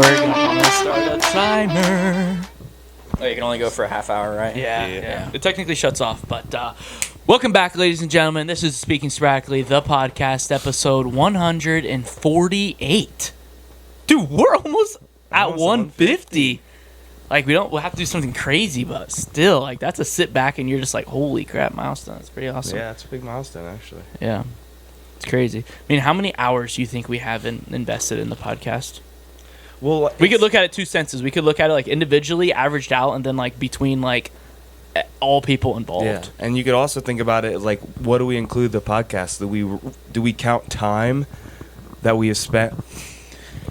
gonna start a timer. Oh, you can only go for a half hour, right? Yeah. It technically shuts off, but welcome back, ladies and gentlemen. This is Speaking Sporadically, the podcast, episode 148. Dude, we're almost at 150. Like, we'll have to do something crazy, but still, like, that's a sit back and you're just like, holy crap, milestone. It's pretty awesome. Yeah, it's a big milestone, actually. Yeah. It's crazy. I mean, how many hours do you think we have invested in the podcast? Well, we could look at it two senses. We could look at it like individually, averaged out, and then like between like all people involved. Yeah, and you could also think about it like, what do we include the podcast? Do we count time that we have spent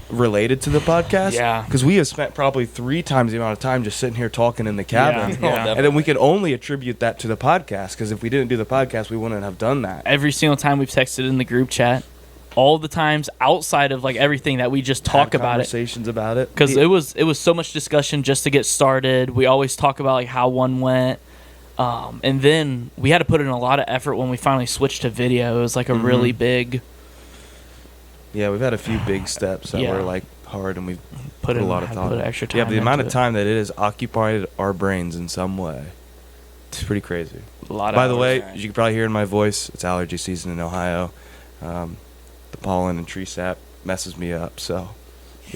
related to the podcast? Yeah, because we have spent probably 3 times the amount of time just sitting here talking in the cabin. Yeah. And then we can only attribute that to the podcast, because if we didn't do the podcast, we wouldn't have done that. Every single time we've texted in the group chat. All the times outside of like everything that we just talk about conversations about it, because it was so much discussion just to get started. We always talk about like how one went, and then we had to put in a lot of effort when we finally switched to video. It was like a really big. Yeah, we've had a few big steps that were like hard, and we've put a lot of thought. Extra time. Yeah, the amount of time that it has occupied our brains in some way, it's pretty crazy. A lot. By the way, you can probably hear in my voice, it's allergy season in Ohio. The pollen and tree sap messes me up, so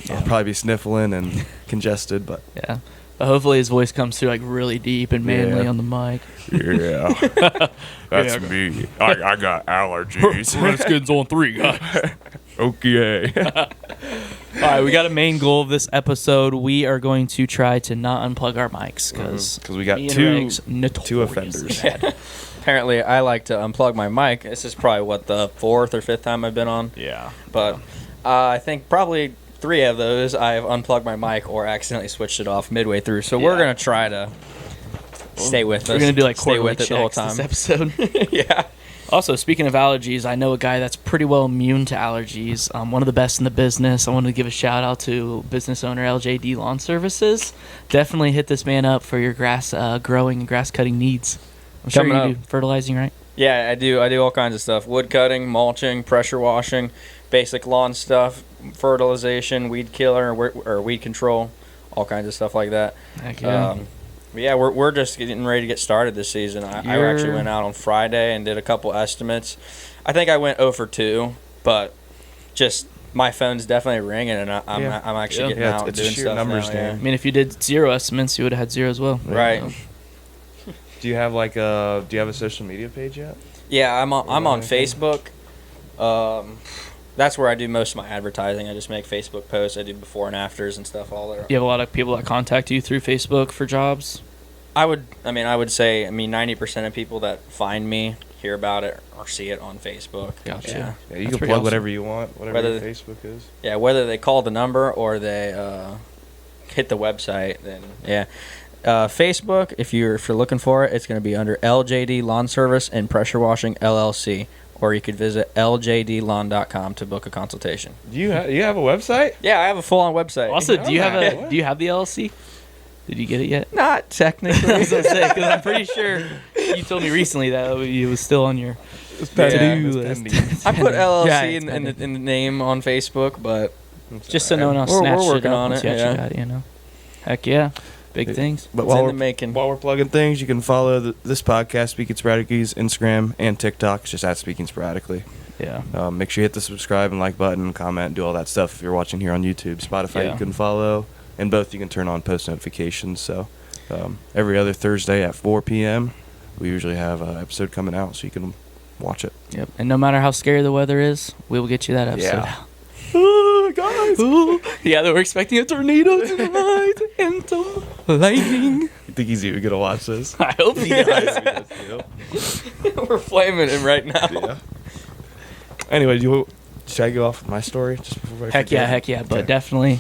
I'll probably be sniffling and congested, but yeah. But hopefully his voice comes through like really deep and manly on the mic. Yeah, that's me. I got allergies. Redskins on 3, guys. Okay. All right, we got a main goal of this episode. We are going to try to not unplug our mics because we got two offenders. Apparently, I like to unplug my mic. This is probably, the 4th or 5th time I've been on? Yeah. But I think probably 3 of those I've unplugged my mic or accidentally switched it off midway through. So we're going to try to stay with us. We're going to do like stay quarterly with it the whole time. This episode. Yeah. Also, speaking of allergies, I know a guy that's pretty well immune to allergies. One of the best in the business. I wanted to give a shout out to business owner LJD Lawn Services. Definitely hit this man up for your grass growing and grass cutting needs. I'm sure you do fertilizing, right? Yeah, I do all kinds of stuff. Wood cutting, mulching, pressure washing, basic lawn stuff, fertilization, weed killer, or weed control, all kinds of stuff like that. Heck yeah. Yeah, we're just getting ready to get started this season. I actually went out on Friday and did a couple estimates. I think I went 0 for 2, but just my phone's definitely ringing, and I'm actually getting out and doing stuff numbers now. Yeah. I mean, if you did 0 estimates, you would have had 0 as well. Right. Do you have a social media page yet? Yeah, I'm on Facebook. That's where I do most of my advertising. I just make Facebook posts. I do before and afters and stuff all there. You have a lot of people that contact you through Facebook for jobs? I would say 90% of people that find me hear about it or see it on Facebook. Gotcha. Yeah, you can plug whatever you want, whatever your Facebook is. Yeah, whether they call the number or they hit the website, then yeah. Facebook, if you're looking for it, it's going to be under LJD Lawn Service and Pressure Washing LLC, or you could visit ljdlawn.com to book a consultation. You have a website? Yeah, I have a full-on website. Also, do you have the LLC? Did you get it yet? Not technically. I was going to say, because I'm pretty sure you told me recently that it was still on your to-do list. I put LLC in the name on Facebook, but just so no one else snatched we're working it up on it. Yeah. Heck yeah. Big things. But while we're plugging things, you can follow this podcast, Speaking Sporadically's Instagram and TikTok. It's just at Speaking Sporadically. Yeah. Make sure you hit the subscribe and like button, comment, do all that stuff if you're watching here on YouTube. Spotify you can follow, and both you can turn on post notifications. So every other Thursday at 4 p.m., we usually have an episode coming out, so you can watch it. Yep. And no matter how scary the weather is, we will get you that episode out. Guys. Yeah, we're expecting a tornado tonight and some lightning. You think he's even gonna watch this? I hope he does. We're flaming him right now. Yeah. Anyway, should I go off with my story just before I forget? Heck yeah. But definitely,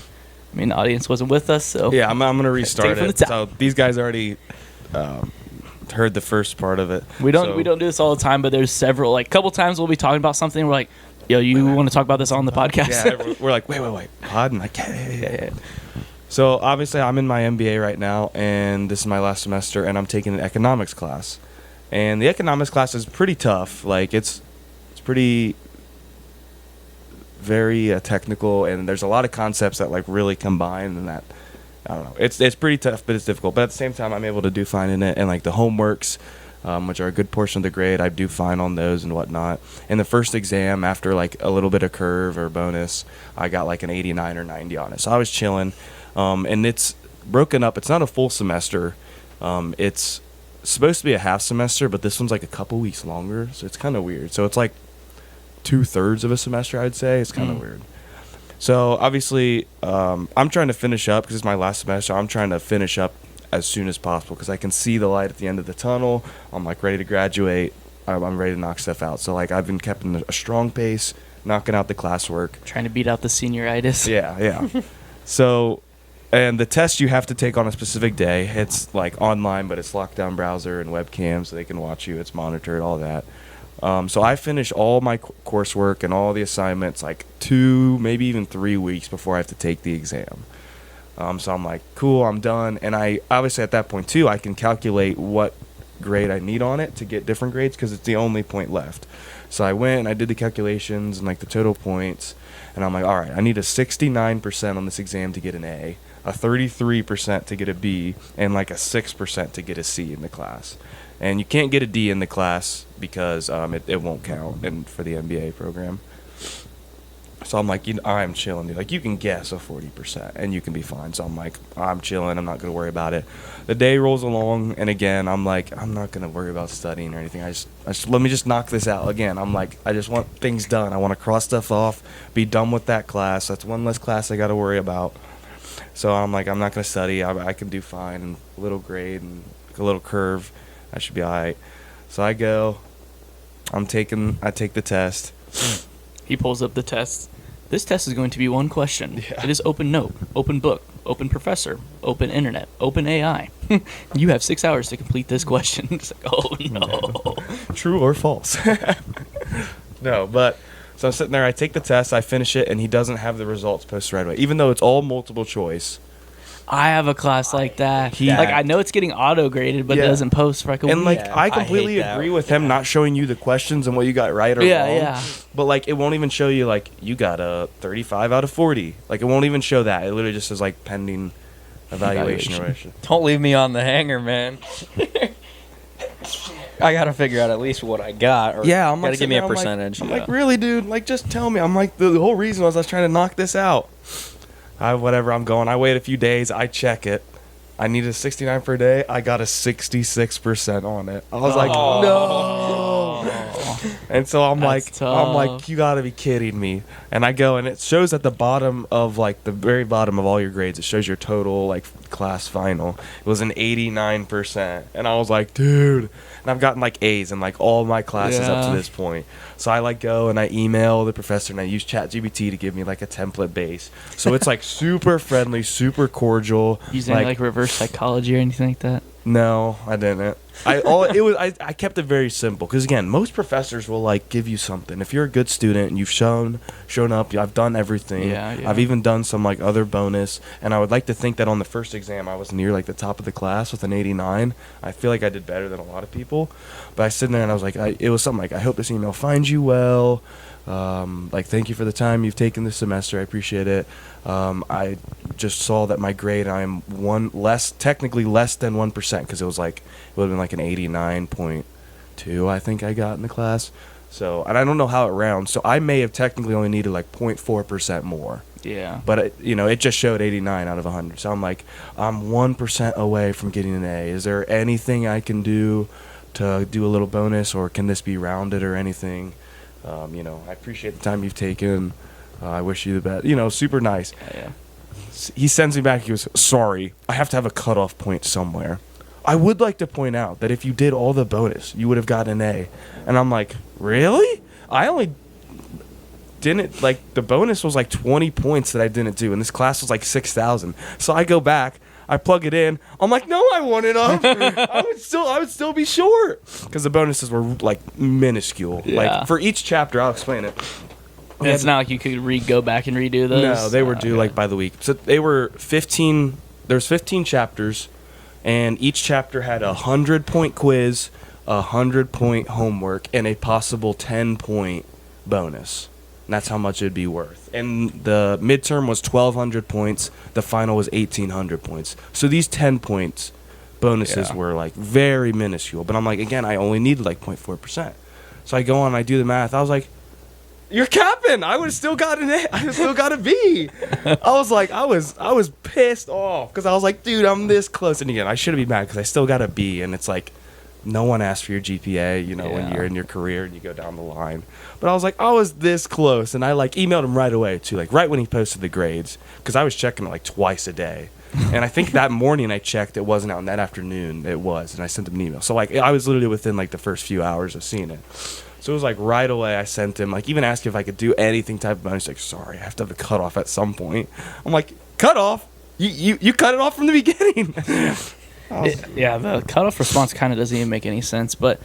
I mean, the audience wasn't with us, so yeah, I'm gonna restart it. So these guys already heard the first part of it. We don't do this all the time, but there's several. Like, a couple times we'll be talking about something. We're like, yo, you want to talk about this on the podcast? Yeah, we're like, wait, pod? And like, yeah. So obviously I'm in my MBA right now, and this is my last semester, and I'm taking an economics class. And the economics class is pretty tough. Like, it's pretty very technical, and there's a lot of concepts that like really combine, and that I don't know. It's pretty tough, but it's difficult. But at the same time, I'm able to do fine in it, and like the homeworks, which are a good portion of the grade, I do fine on those and whatnot. In the first exam, after like a little bit of curve or bonus, I got like an 89 or 90 on it. So I was chilling, and it's broken up. It's not a full semester. It's supposed to be a half semester, but this one's like a couple weeks longer, so it's kind of weird. So it's like 2/3 of a semester, I'd say. It's kind of weird. So obviously, I'm trying to finish up because it's my last semester. I'm trying to finish up as soon as possible because I can see the light at the end of the tunnel. I'm like ready to graduate. I'm ready to knock stuff out. So like I've been keeping a strong pace, knocking out the classwork, Trying to beat out the senioritis. yeah. So, and the test you have to take on a specific day. It's like online, but it's locked down browser and webcam, so they can watch you. It's monitored, all that. So I finish all my coursework and all the assignments like 2, maybe even 3 weeks before I have to take the exam. So I'm like, cool, I'm done. And I obviously at that point too, I can calculate what grade I need on it to get different grades because it's the only point left. So I went and I did the calculations and like the total points, and I'm like, all right, I need a 69% on this exam to get an A, a 33% to get a B, and like a 6% to get a C in the class. And you can't get a D in the class because it won't count for the MBA program. So I'm like, I'm chilling, dude. Like, you can guess a 40%, and you can be fine. So I'm like, I'm chilling. I'm not going to worry about it. The day rolls along, and again, I'm like, I'm not going to worry about studying or anything. I just let me just knock this out. Again, I'm like, I just want things done. I want to cross stuff off, be done with that class. That's one less class I got to worry about. So I'm like, I'm not going to study. I can do fine. And a little grade and a little curve, I should be all right. So I go. I take the test. He pulls up the test. This test is going to be one question. Yeah. It is open note, open book, open professor, open internet, open AI. You have 6 hours to complete this question. It's like, oh no. True or false? No, but so I'm sitting there. I take the test. I finish it, and he doesn't have the results posted right away, even though it's all multiple choice. I have a class like that. He- Like, I know it's getting auto-graded, but Yeah. it doesn't post for like a And week. like Yeah, I I completely hate that. agree with him not showing you the questions and what you got right or Yeah, wrong. yeah. But like it won't even show you like you got a 35 out of 40. Like it won't even show that. It literally just says like pending evaluation. Or whatever. Don't leave me on the hanger, man. I gotta figure out at least what I got. Or Yeah, I'm gotta like give me a sitting there, percentage. I'm like, really, dude? Like, just tell me. I'm like, the whole reason was I was trying to knock this out. Whatever, I'm going. I wait a few days. I check it. I needed a 69 per day. I got a 66% on it. I was like, no. And so I'm That's like, tough. you gotta be kidding me. And I go, and it shows at the bottom of like the very bottom of all your grades. It shows your total like class final. It was an 89%, and I was like, dude. And I've gotten like A's in like all my classes up Yeah. to this point. So I like go and I email the professor and I use ChatGPT to give me like a template base. So it's like super friendly, super cordial. Using like reverse psychology or anything like that. No, I didn't. I kept it very simple because again, most professors will like give you something. If you're a good student and you've shown up, I've done everything. Yeah. I've even done some like other bonus, and I would like to think that on the first exam I was near like the top of the class with an 89. I feel like I did better than a lot of people. But I sit there and I was like, it was something like, I hope this email finds you well. Like, thank you for the time you've taken this semester. I appreciate it. I just saw that my grade, I am technically less than 1% because it would have been like an 89.2, I think I got in the class. So, and I don't know how it rounds. So I may have technically only needed like 0.4% more. Yeah. But it just showed 89 out of 100. So I'm like, I'm 1% away from getting an A. Is there anything I can do to do a little bonus, or can this be rounded or anything? I appreciate the time you've taken. I wish you the best. Super nice. Yeah. He sends me back. He goes, sorry, I have to have a cutoff point somewhere. I would like to point out that if you did all the bonus, you would have gotten an A. And I'm like, really? I only didn't, like, the bonus was like 20 points that I didn't do, and this class was like 6,000. So I go back. I plug it in. I'm like, no, I want it up. I would still be short because the bonuses were like minuscule. Yeah. Like for each chapter, I'll explain it. And it's not like you could go back and redo those. No, they were due Okay. like by the week. So they were 15. There's 15 chapters, and each chapter had a 100-point quiz, a 100-point homework, and a possible 10-point bonus. And that's how much it'd be worth. And the midterm was 1,200 points. The final was 1,800 points. So these 10 points bonuses were like very minuscule. But I'm like, again, I only needed like 0.4%. So I go on, I do the math. I was like, you're capping. I would have still got an A. I would have still got a B. I was like, I was pissed off because I was like, dude, I'm this close. And again, I shouldn't be mad because I still got a B. And it's like, no one asks for your GPA, you know, when you're in your career and you go down the line. But I was like, I was this close. And I like emailed him right away too, like right when he posted the grades, because I was checking it like twice a day. And I think that morning I checked, it wasn't out. And that afternoon it was. And I sent him an email. So like I was literally within like the first few hours of seeing it. So it was like right away I sent him, like even asked if I could do anything type of bonus. He's like, sorry, I have to have a cutoff at some point. I'm like, cutoff? You cut it off from the beginning. The cutoff response kind of doesn't even make any sense, but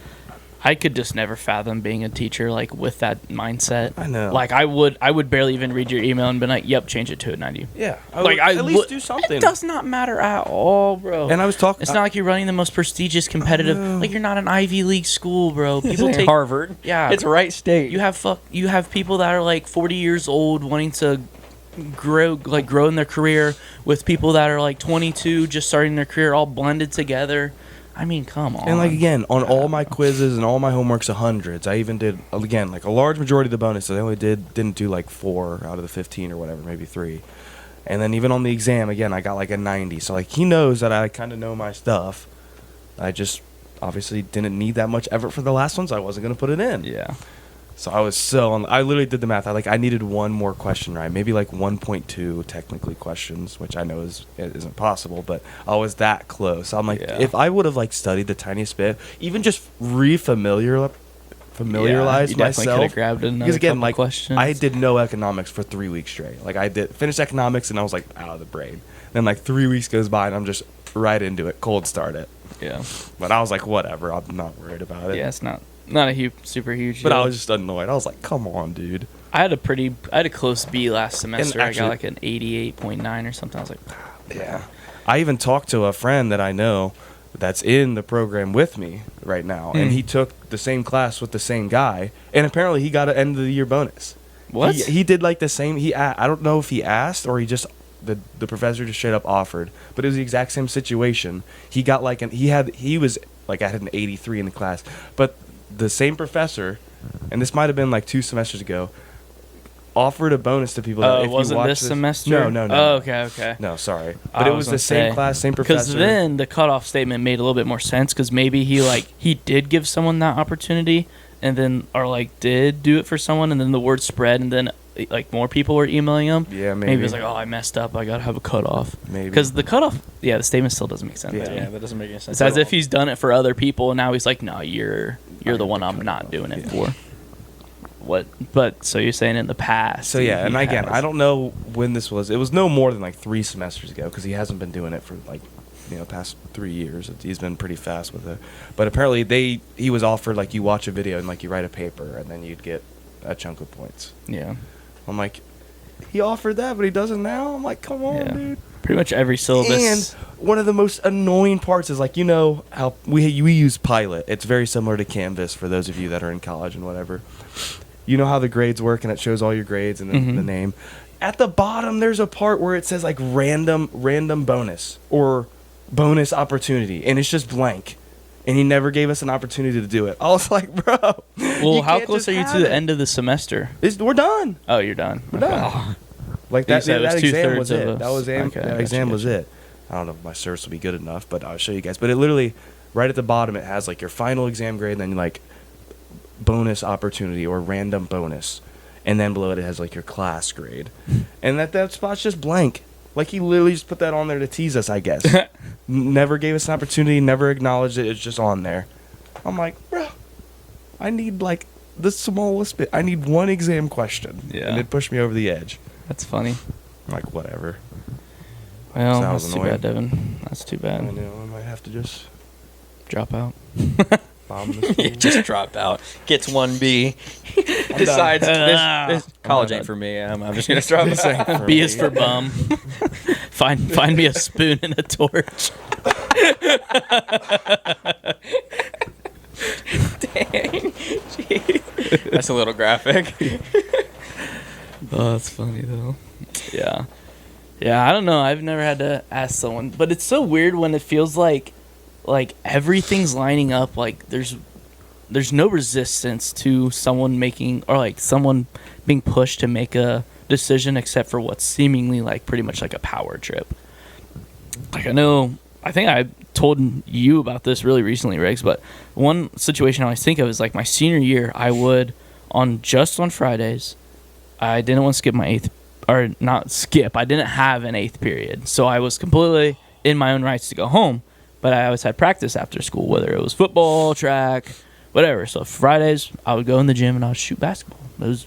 I could just never fathom being a teacher like with that mindset. I know. Like I would barely even read your email and be like, "Yep, change it to a 90." Yeah, I at least do something. It does not matter at all, bro. And I was talking. It's not like you're running the most prestigious competitive. Like you're not an Ivy League school, bro. People take Harvard. Yeah, it's Wright State. You have people that are like 40 years old wanting to grow in their career with people that are like 22 just starting their career, all blended together. I mean, come on. And like again, on all my quizzes and all my homeworks, 100s. I even did again like a large majority of the bonuses. I only didn't do like 4 out of the 15 or whatever, maybe 3. And then even on the exam, again, I got like a 90. So like he knows that I kind of know my stuff. I just obviously didn't need that much effort for the last ones. I wasn't gonna put it in. Yeah. So I was I literally did the math. I needed one more question right, maybe like 1.2 technically questions, which I know isn't possible, but I was that close. I'm like, if I would have like studied the tiniest bit, even just familiarize myself. Grabbed because again, like questions. I did no economics for 3 weeks straight. Like I did finish economics and I was like out of the brain. Then like 3 weeks goes by and I'm just right into it, cold start it. Yeah. But I was like, whatever. I'm not worried about it. Yeah, it's not a super huge But deal. I was just annoyed. I was like, come on, dude. I had a close B last semester. Actually, I got like an 88.9 or something. I was like, yeah. I even talked to a friend that I know that's in the program with me right now, and he took the same class with the same guy, and apparently he got an end of the year bonus. What? He did like the same. I don't know if he asked or he just the professor just straight up offered, but it was the exact same situation. He got like he was like I had an 83 in the class, but the same professor, and this might have been like 2 semesters ago, offered a bonus to people. That if wasn't you watch this semester? No. Oh, okay. No, sorry. But it was the same class, same professor. Because then the cutoff statement made a little bit more sense. Because maybe he did give someone that opportunity, and then did do it for someone, and then the word spread, and then like more people were emailing him. Yeah, maybe. Maybe it's like, oh, I messed up. I gotta have a cutoff. Maybe because the cutoff, the statement still doesn't make sense. Yeah, that doesn't make any sense. It's as if he's done it for other people, and now he's like, no, you're the one I'm not doing it for. What? But so you're saying in the past? So yeah, and again, I don't know when this was. It was no more than like 3 semesters ago because he hasn't been doing it for like past 3 years. He's been pretty fast with it. But apparently he was offered like you watch a video and like you write a paper and then you'd get a chunk of points. Yeah. I'm like, he offered that, but he doesn't now. I'm like, come on, dude. Pretty much every syllabus. And one of the most annoying parts is like how we use Pilot. It's very similar to Canvas for those of you that are in college and whatever. You know how the grades work and it shows all your grades and then the name. At the bottom, there's a part where it says like random bonus or bonus opportunity, and it's just blank. And he never gave us an opportunity to do it. I was like, bro. Well, how close are you to the end of the semester? We're done. Oh, you're done. We're done. Like that exam was it. That exam was it. I don't know if my service will be good enough, but I'll show you guys. But it literally, right at the bottom, it has like your final exam grade, and then like bonus opportunity or random bonus, and then below it has like your class grade, and that spot's just blank. Like he literally just put that on there to tease us, I guess. Never gave us an opportunity, never acknowledged it. It's just on there. I'm like, bro, I need like the smallest bit. I need one exam question, and it pushed me over the edge. That's funny. I'm like, whatever. Well, that's too bad, Devin. That's too bad. I know. I might have to just drop out. Bomb the school. Just drop out. Gets 1B. Decides this college ain't for me. I'm just gonna drop out. B is for bum. Find me a spoon and a torch. Dang. Jeez. That's a little graphic. Oh, that's funny though. Yeah. Yeah, I don't know. I've never had to ask someone, but it's so weird when it feels like everything's lining up. Like there's no resistance to someone making, or like someone being pushed to make a decision, except for what's seemingly like pretty much like a power trip. Like I think I told you about this really recently, Regs, but one situation I always think of is like my senior year, I would on Fridays, I didn't want to skip my eighth, or not skip, I didn't have an eighth period. So I was completely in my own rights to go home, but I always had practice after school, whether it was football, track, whatever. So Fridays, I would go in the gym and I would shoot basketball. It was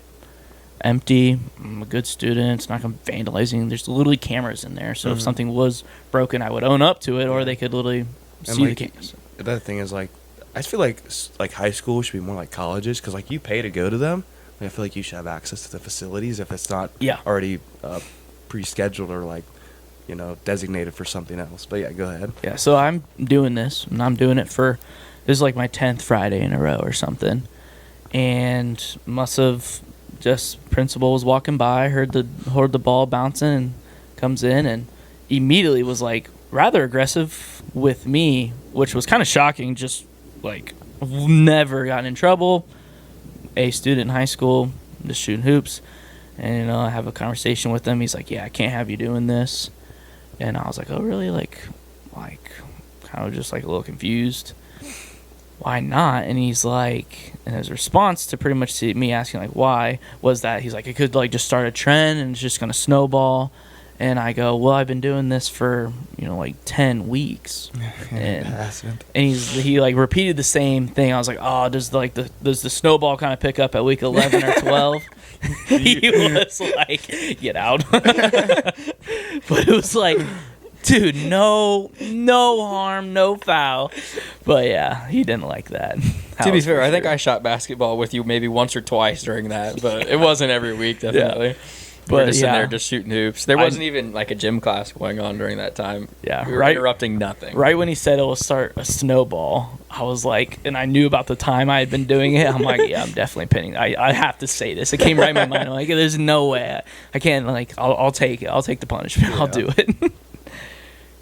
empty. I'm a good student. It's not going to vandalizing. There's literally cameras in there. So if something was broken, I would own up to it, or they could literally see the cameras. The other thing is, like, I feel like high school should be more like colleges, because like you pay to go to them. Like, I feel like you should have access to the facilities if it's not already pre-scheduled or like, you know, designated for something else. But yeah, go ahead. Yeah, so I'm doing this, and I'm doing it for, this is like my 10th Friday in a row or something. And must have just, principal was walking by, heard the ball bouncing, and comes in and immediately was like rather aggressive with me, which was kind of shocking. Just like, never gotten in trouble. A student in high school, just shooting hoops. And I have a conversation with him. He's like, yeah, I can't have you doing this. And I was like, oh, really? Like kind of just like a little confused. Why not? And he's like, and his response to pretty much me asking like why was that he's like, it could like just start a trend and it's just gonna snowball. And I go, well, I've been doing this for, you know, like 10 weeks. And he like repeated the same thing. I was like, oh, does the snowball kind of pick up at week 11 or 12? He was like, get out. But it was like, dude, no harm, no foul. But yeah, he didn't like that. To be fair, I think I shot basketball with you maybe once or twice during that, but it wasn't every week, definitely. Yeah. But we're just in there just shooting hoops. There wasn't even like a gym class going on during that time. Yeah, we were interrupting nothing. Right when he said it will start a snowball, I was like, and I knew about the time I had been doing it. I'm like, yeah, I'm definitely pinning. I have to say this. It came right in my mind. I'm like, there's no way I can't. Like, I'll take it. I'll take the punishment. Yeah. I'll do it.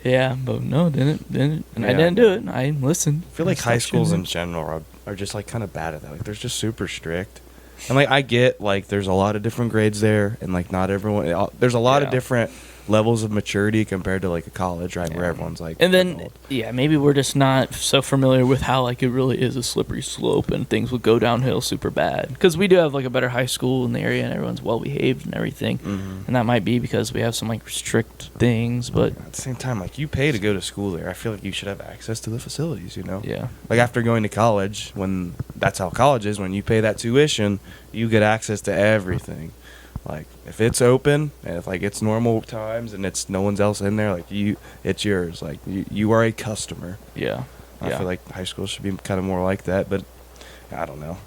Yeah, but no, didn't, and I didn't do it. I listened. I feel like high schools in general are just like kind of bad at that. Like, they're just super strict. And like, I get like there's a lot of different grades there, and like not everyone. There's a lot of different levels of maturity compared to like a college, right, where everyone's like. And then maybe we're just not so familiar with how like it really is a slippery slope and things would go downhill super bad. Because we do have like a better high school in the area and everyone's well behaved and everything, and that might be because we have some like strict things. But at the same time, like you pay to go to school there, I feel like you should have access to the facilities. You know. Yeah. Like after going to college, when that's how college is, when you pay that tuition, you get access to everything. Like if it's open and if like it's normal times and it's no one's else in there, like it's yours. Like you are a customer. Yeah. I feel like high school should be kind of more like that, but I don't know.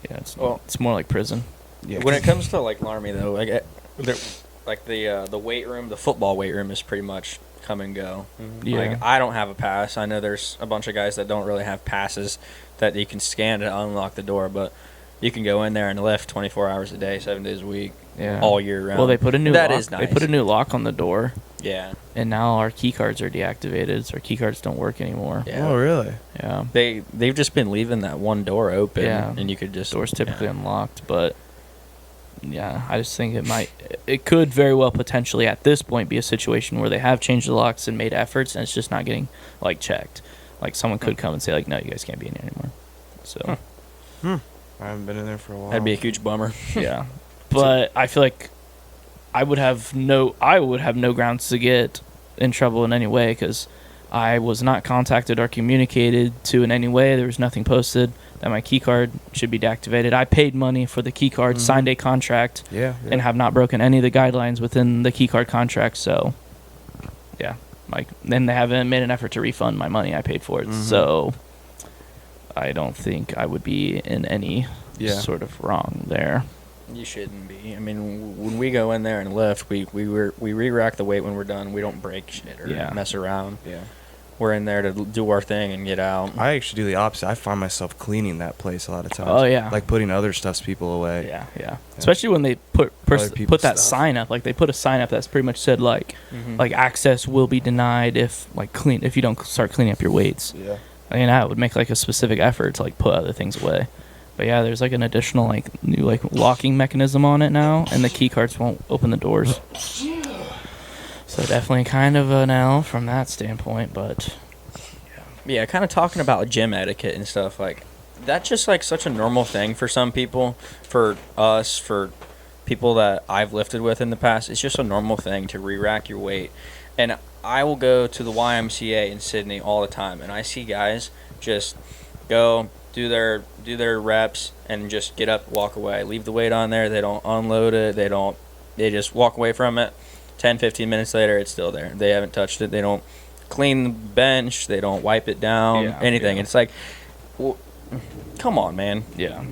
Yeah, it's more like prison. Yeah. When it comes to like L'army though, like the weight room, the football weight room is pretty much come and go. Yeah. Like I don't have a pass. I know there's a bunch of guys that don't really have passes that you can scan to unlock the door, but you can go in there and lift 24 hours a day, 7 days a week, all year round. Well, they put a new lock. That is nice. They put a new lock on the door. Yeah. And now our key cards are deactivated, so our key cards don't work anymore. Yeah. Oh, really? Yeah. They've just been leaving that one door open, and you could just... Door's typically unlocked, but... Yeah, I just think it could very well potentially at this point be a situation where they have changed the locks and made efforts, and it's just not getting, like, checked. Like, someone could come and say, like, no, you guys can't be in here anymore. So... I haven't been in there for a while. That'd be a huge bummer. Yeah. But I feel like I would have no grounds to get in trouble in any way because I was not contacted or communicated to in any way. There was nothing posted that my key card should be deactivated. I paid money for the key card, signed a contract, and have not broken any of the guidelines within the key card contract. So, yeah. Like, then they haven't made an effort to refund my money I paid for it. So... I don't think I would be in any sort of wrong there. You shouldn't be. I mean, when we go in there and lift, we re-rack the weight when we're done. We don't break shit or mess around. Yeah. we're in there to do our thing and get out. I actually do the opposite. I find myself cleaning that place a lot of times. Oh, yeah. Like putting other stuff's people away. Yeah. Especially when they put people's that stuff. sign up. Like they put a sign up that's pretty much said like access will be denied if you don't start cleaning up your weights. Yeah. I mean, that would make like a specific effort to like put other things away. But yeah, there's like an additional like new like locking mechanism on it now, and the key cards won't open the doors. So definitely kind of an L from that standpoint, but Yeah, kind of talking about gym etiquette and stuff, like that's just like such a normal thing for some people. For us, for people that I've lifted with in the past, it's just a normal thing to re-rack your weight. And I will go to the YMCA in Sydney all the time, and I see guys just go do their reps and just get up, walk away, leave the weight on there. They don't unload it. They just walk away from it. 10, 15 minutes later, it's still there. They haven't touched it. They don't clean the bench. They don't wipe it down, anything. Yeah. It's like, well, come on, man. yeah.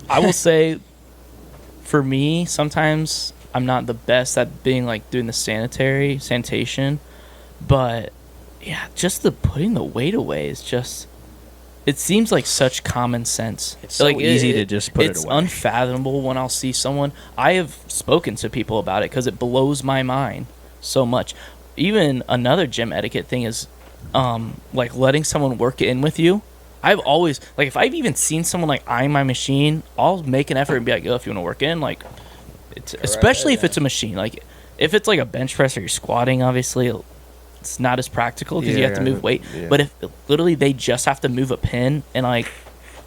I will say, for me, sometimes I'm not the best at being like doing the sanitation, but yeah, just the putting the weight away is just. It seems like such common sense. It's so like easy to just put it away. It's unfathomable when I'll see someone. I have spoken to people about it because it blows my mind so much. Even another gym etiquette thing is like letting someone work in with you. I've always, like, if I've even seen someone like eyeing my machine, I'll make an effort and be like, "Yo, if you want to work in, like," especially if it's a machine. Like, if it's like a bench press or you're squatting, obviously it's not as practical because you have to move weight. Yeah. But if literally they just have to move a pin, and like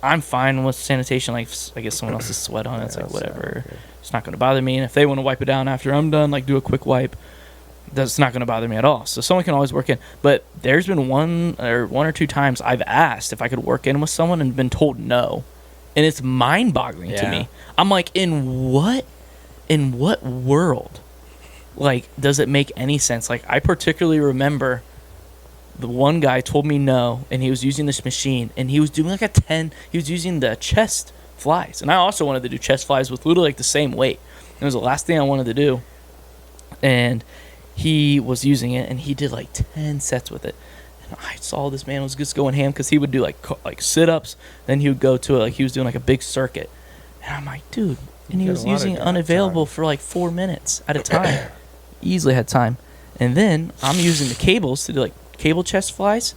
I'm fine with sanitation, like I guess someone else's sweat on it, it's like whatever. Okay. It's not going to bother me. And if they want to wipe it down after I'm done, like do a quick wipe, that's not going to bother me at all. So someone can always work in. But there's been one or two times I've asked if I could work in with someone and been told no, and it's mind-boggling to me. I'm like, in what world? Like, does it make any sense? Like, I particularly remember the one guy told me no, and he was using this machine, and he was doing like he was using the chest flies. And I also wanted to do chest flies with literally like the same weight. It was the last thing I wanted to do. And he was using it, and he did like 10 sets with it. And I saw this man was just going ham because he would do like sit-ups, then he would go to like he was doing like a big circuit. And I'm like, dude, and he was using unavailable for like 4 minutes at a time. Easily had time. And then I'm using the cables to do like cable chest flies.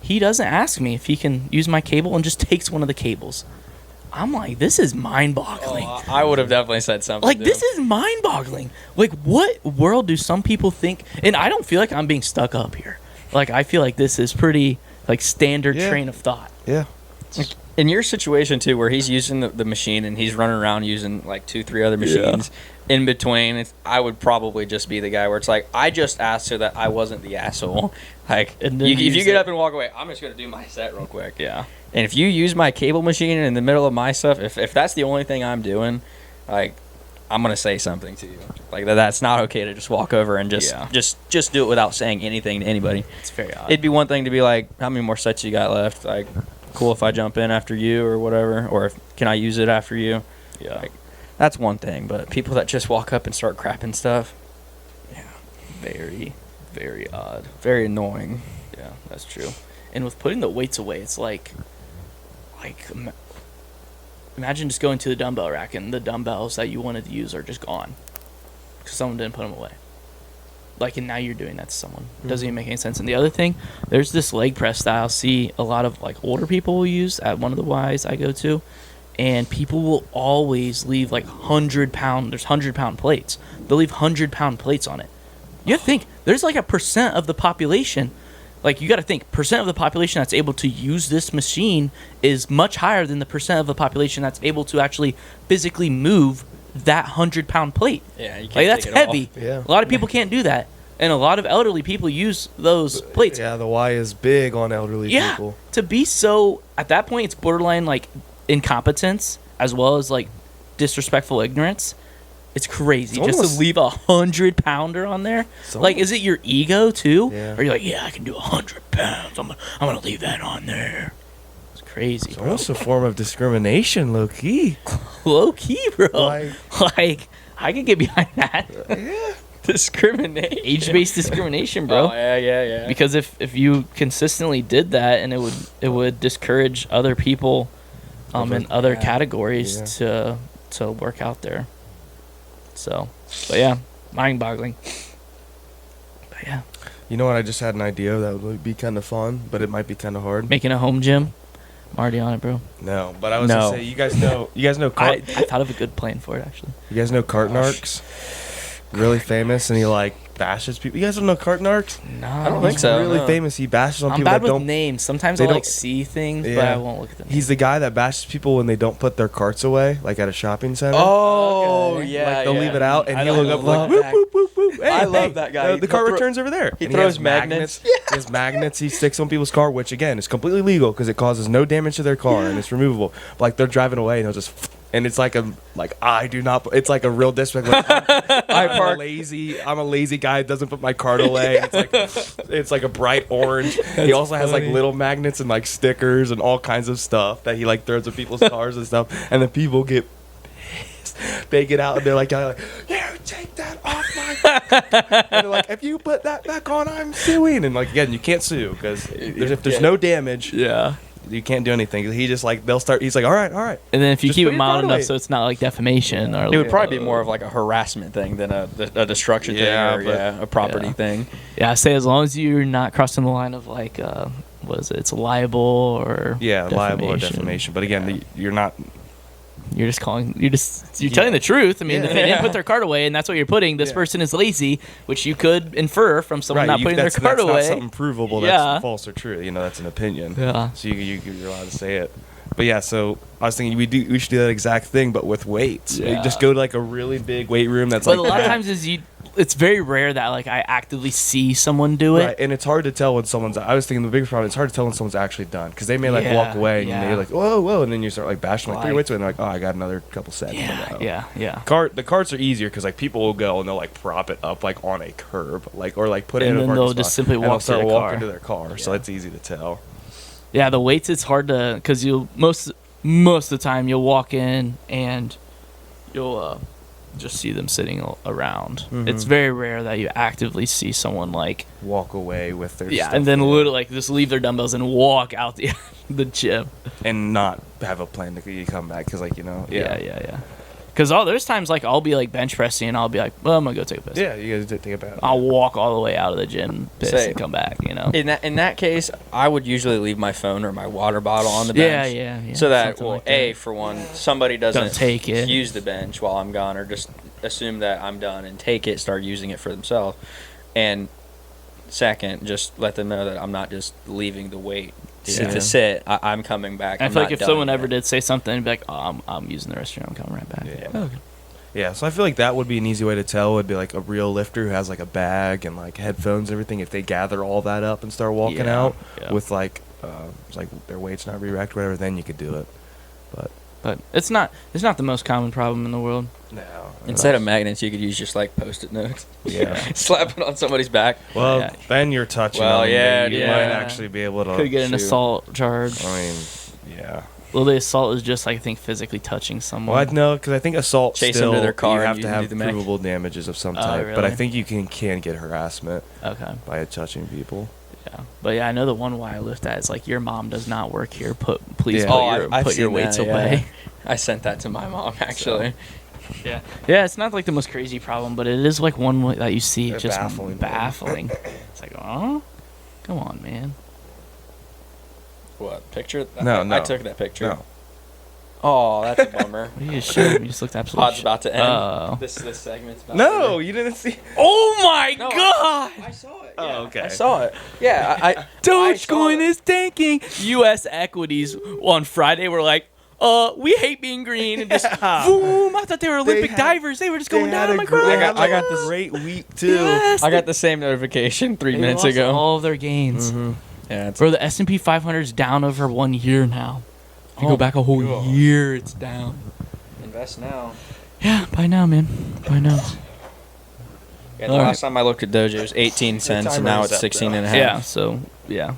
He doesn't ask me if he can use my cable and just takes one of the cables. I'm like, this is mind-boggling. Oh, I would have definitely said something. Like, this is mind-boggling. Like, what world do some people think? And I don't feel like I'm being stuck up here. Like, I feel like this is pretty like standard train of thought. Yeah. In your situation too, where he's using the machine and he's running around using like 2-3 other machines in between, I would probably just be the guy where it's like, I just asked so that I wasn't the asshole. Like, if you get up and walk away, I'm just gonna do my set real quick. Yeah. And if you use my cable machine in the middle of my stuff, if that's the only thing I'm doing, like, I'm gonna say something to you. Like, that's not okay to just walk over and just do it without saying anything to anybody. It's very odd. It'd be one thing to be like, how many more sets you got left? Like, cool if I jump in after you or whatever, or can I use it after you? Yeah. Like, that's one thing, but people that just walk up and start crapping stuff, Very, very odd. very annoying. Yeah, that's true. And with putting the weights away, it's like imagine just going to the dumbbell rack and the dumbbells that you wanted to use are just gone because someone didn't put them away. Like, and now you're doing that to someone. It doesn't even make any sense. And the other thing, there's this leg press that I'll see a lot of like older people will use at one of the Ys I go to, and people will always leave like 100-pound. There's 100-pound plates. They'll leave 100-pound plates on it. You have to think there's like a percent of the population. Like, you got to think, percent of the population that's able to use this machine is much higher than the percent of the population that's able to actually physically move that 100-pound plate. Yeah, you can't Like, that's take it off. heavy. Yeah. A lot of people can't do that. And a lot of elderly people use those plates. Yeah, the Y is big on elderly people. To be so, at that point, it's borderline, like, incompetence as well as, like, disrespectful ignorance. It's crazy It's just almost, to leave a 100-pounder on there. It's Like, almost- is it your ego, too? Yeah. Or you're like, yeah, I can do 100 pounds. I'm gonna leave that on there. It's crazy, It's bro. almost a form of discrimination, low key. Low-key, bro. Like- Like, I can get behind that. Yeah. Discrimination. Age-based discrimination, bro. Oh, yeah. Because if you consistently did that, and it would discourage other people in other categories to work out there. So, but yeah, mind-boggling. But yeah. You know what? I just had an idea that would be kind of fun, but it might be kind of hard. Making a home gym. I'm already on it, bro. No, but I was gonna say, you guys know I thought of a good plan for it, actually. You guys know Cartnarks? Really famous, and he like bashes people. You guys don't know Cartnarks? No, I don't think so. Really no. famous. He bashes on I'm people bad that with don't. names. Sometimes they I don't- see things, but Yeah. I won't look at them. He's the guy that bashes people when they don't put their carts away, like at a shopping center. Oh, Okay. yeah. Like they'll leave it out, and I he'll look up love like whoop that. whoop whoop whoop. Hey, I love hey, that guy. The cart returns over there. He And throws has magnets. He has magnets. He sticks on people's car, which again is completely legal because it causes no damage to their car and it's removable. But, like they're driving away, and he'll just. And it's like I do not. It's like a real disrespect. Like, I'm a lazy guy that doesn't put my cart away. It's like a bright orange. He also has like little magnets and like stickers and all kinds of stuff that he like throws at people's cars and stuff. And the people get pissed. They get out and they're like, "You take that off my." And they're like, "If you put that back on, I'm suing." And like again, you can't sue because if there's no damage, Yeah. you can't do anything. He just like they'll start. He's like, all right. And then if you Just keep put it your mild card enough away. so it's not like defamation or It would probably be more of like a harassment thing than a destruction Yeah, thing or a property thing. Yeah, I say as long as you're not crossing the line of like what is it? It's libel or liable or defamation. But again, you're not. You're telling the truth. I mean, if they didn't put their card away and that's what you're putting, this Yeah. person is lazy, which you could infer from someone not putting their that's card not away. something provable. Yeah. That's false or true. That's an opinion. Yeah. So you're allowed to say it. But yeah, so I was thinking we should do that exact thing, but with weights. Yeah. Just go to like a really big weight room that's But like. a lot of times it's very rare that like I actively see someone do it. Right, and it's hard to tell when someone's. I was thinking the biggest problem. It's hard to tell when someone's actually done because they may like walk away and they're like, whoa, and then you start like bashing like 3 weights away and they're like, oh, I got another couple sets. Yeah. The carts are easier because like people will go and they'll like prop it up like on a curb or like put it And in a then parking they'll spot, just simply and they'll walk to start their walking car. to their car. So it's easy to tell. Yeah, the weights it's hard to because you'll most of the time you'll walk in and you'll just see them sitting around. Mhm. It's very rare that you actively see someone like Walk away with their stuff and then literally like just leave their dumbbells and walk out the gym and not have a plan to come back because like yeah. Because there's times like I'll be like bench pressing and I'll be like, well, I'm gonna go take a piss. Yeah, you guys did take a bath. I'll walk all the way out of the gym, piss, Same. and come back. In that case, I would usually leave my phone or my water bottle on the bench. Yeah. So that, something like A, for one, somebody doesn't Don't take it. use the bench while I'm gone or just assume that I'm done and take it, start using it for themselves. And second, just let them know that I'm not just leaving the weight to sit. I'm coming back. I I'm feel not like if done someone yet. ever did say something, it'd be like, oh, I'm using the restroom. I'm coming right back. Yeah. Oh, okay. Yeah, so I feel like that would be an easy way to tell. Would be like a real lifter who has like a bag and like headphones and everything. If they gather all that up and start walking out with like their weight's not re-racked or whatever, then you could do it. But it's not the most common problem in the world. No. Instead of magnets, you could use just like Post-it notes. Yeah. Slap it on somebody's back. Well, Yeah. then you're touching. Well, them, yeah, you yeah. might actually be able to. Could get an shoot. assault charge. I mean, yeah. Well, the assault is just, I think, physically touching someone. Well, no, because I think assault Chase still them to their car you and have you to can have do the mag. provable damages of some Oh, type. But I really? think you can get harassment Okay. by touching people. Yeah. But yeah, I know the one why I lift at is like, your mom does not work here. Please Yeah. put Oh, your, I've put your seen weights that, yeah. away. I sent that to my mom, actually. Yeah. Yeah, it's not like the most crazy problem, but it is like one way that you see. It's just Baffling. It's like, oh, come on, man. What, picture? No. I took that picture. No. Oh, that's a bummer. You just showed me. You just looked absolutely. Pod's about to end. Oh. This segment's about to No, end. you didn't see. Oh my No, God! I saw it. Oh, yeah. okay. I saw it. Yeah, I Dogecoin saw it. is tanking. U.S. equities on Friday were like, we hate being green. And just, boom. I thought they were Olympic had- divers. They were just going down. I'm like, I got this this- great week too. Yes, I got the same notification 3 they minutes lost ago. all of their gains. Yeah, it's Bro, the S&P 500 is down over 1 year now. If you Oh go back a whole God. year, it's down. invest now. Yeah, buy now, man. Buy now. Yeah, the All last time I looked at Doge, it was 18 cents, and timer now is it's up, 16 though. and a half. Yeah, so, yeah.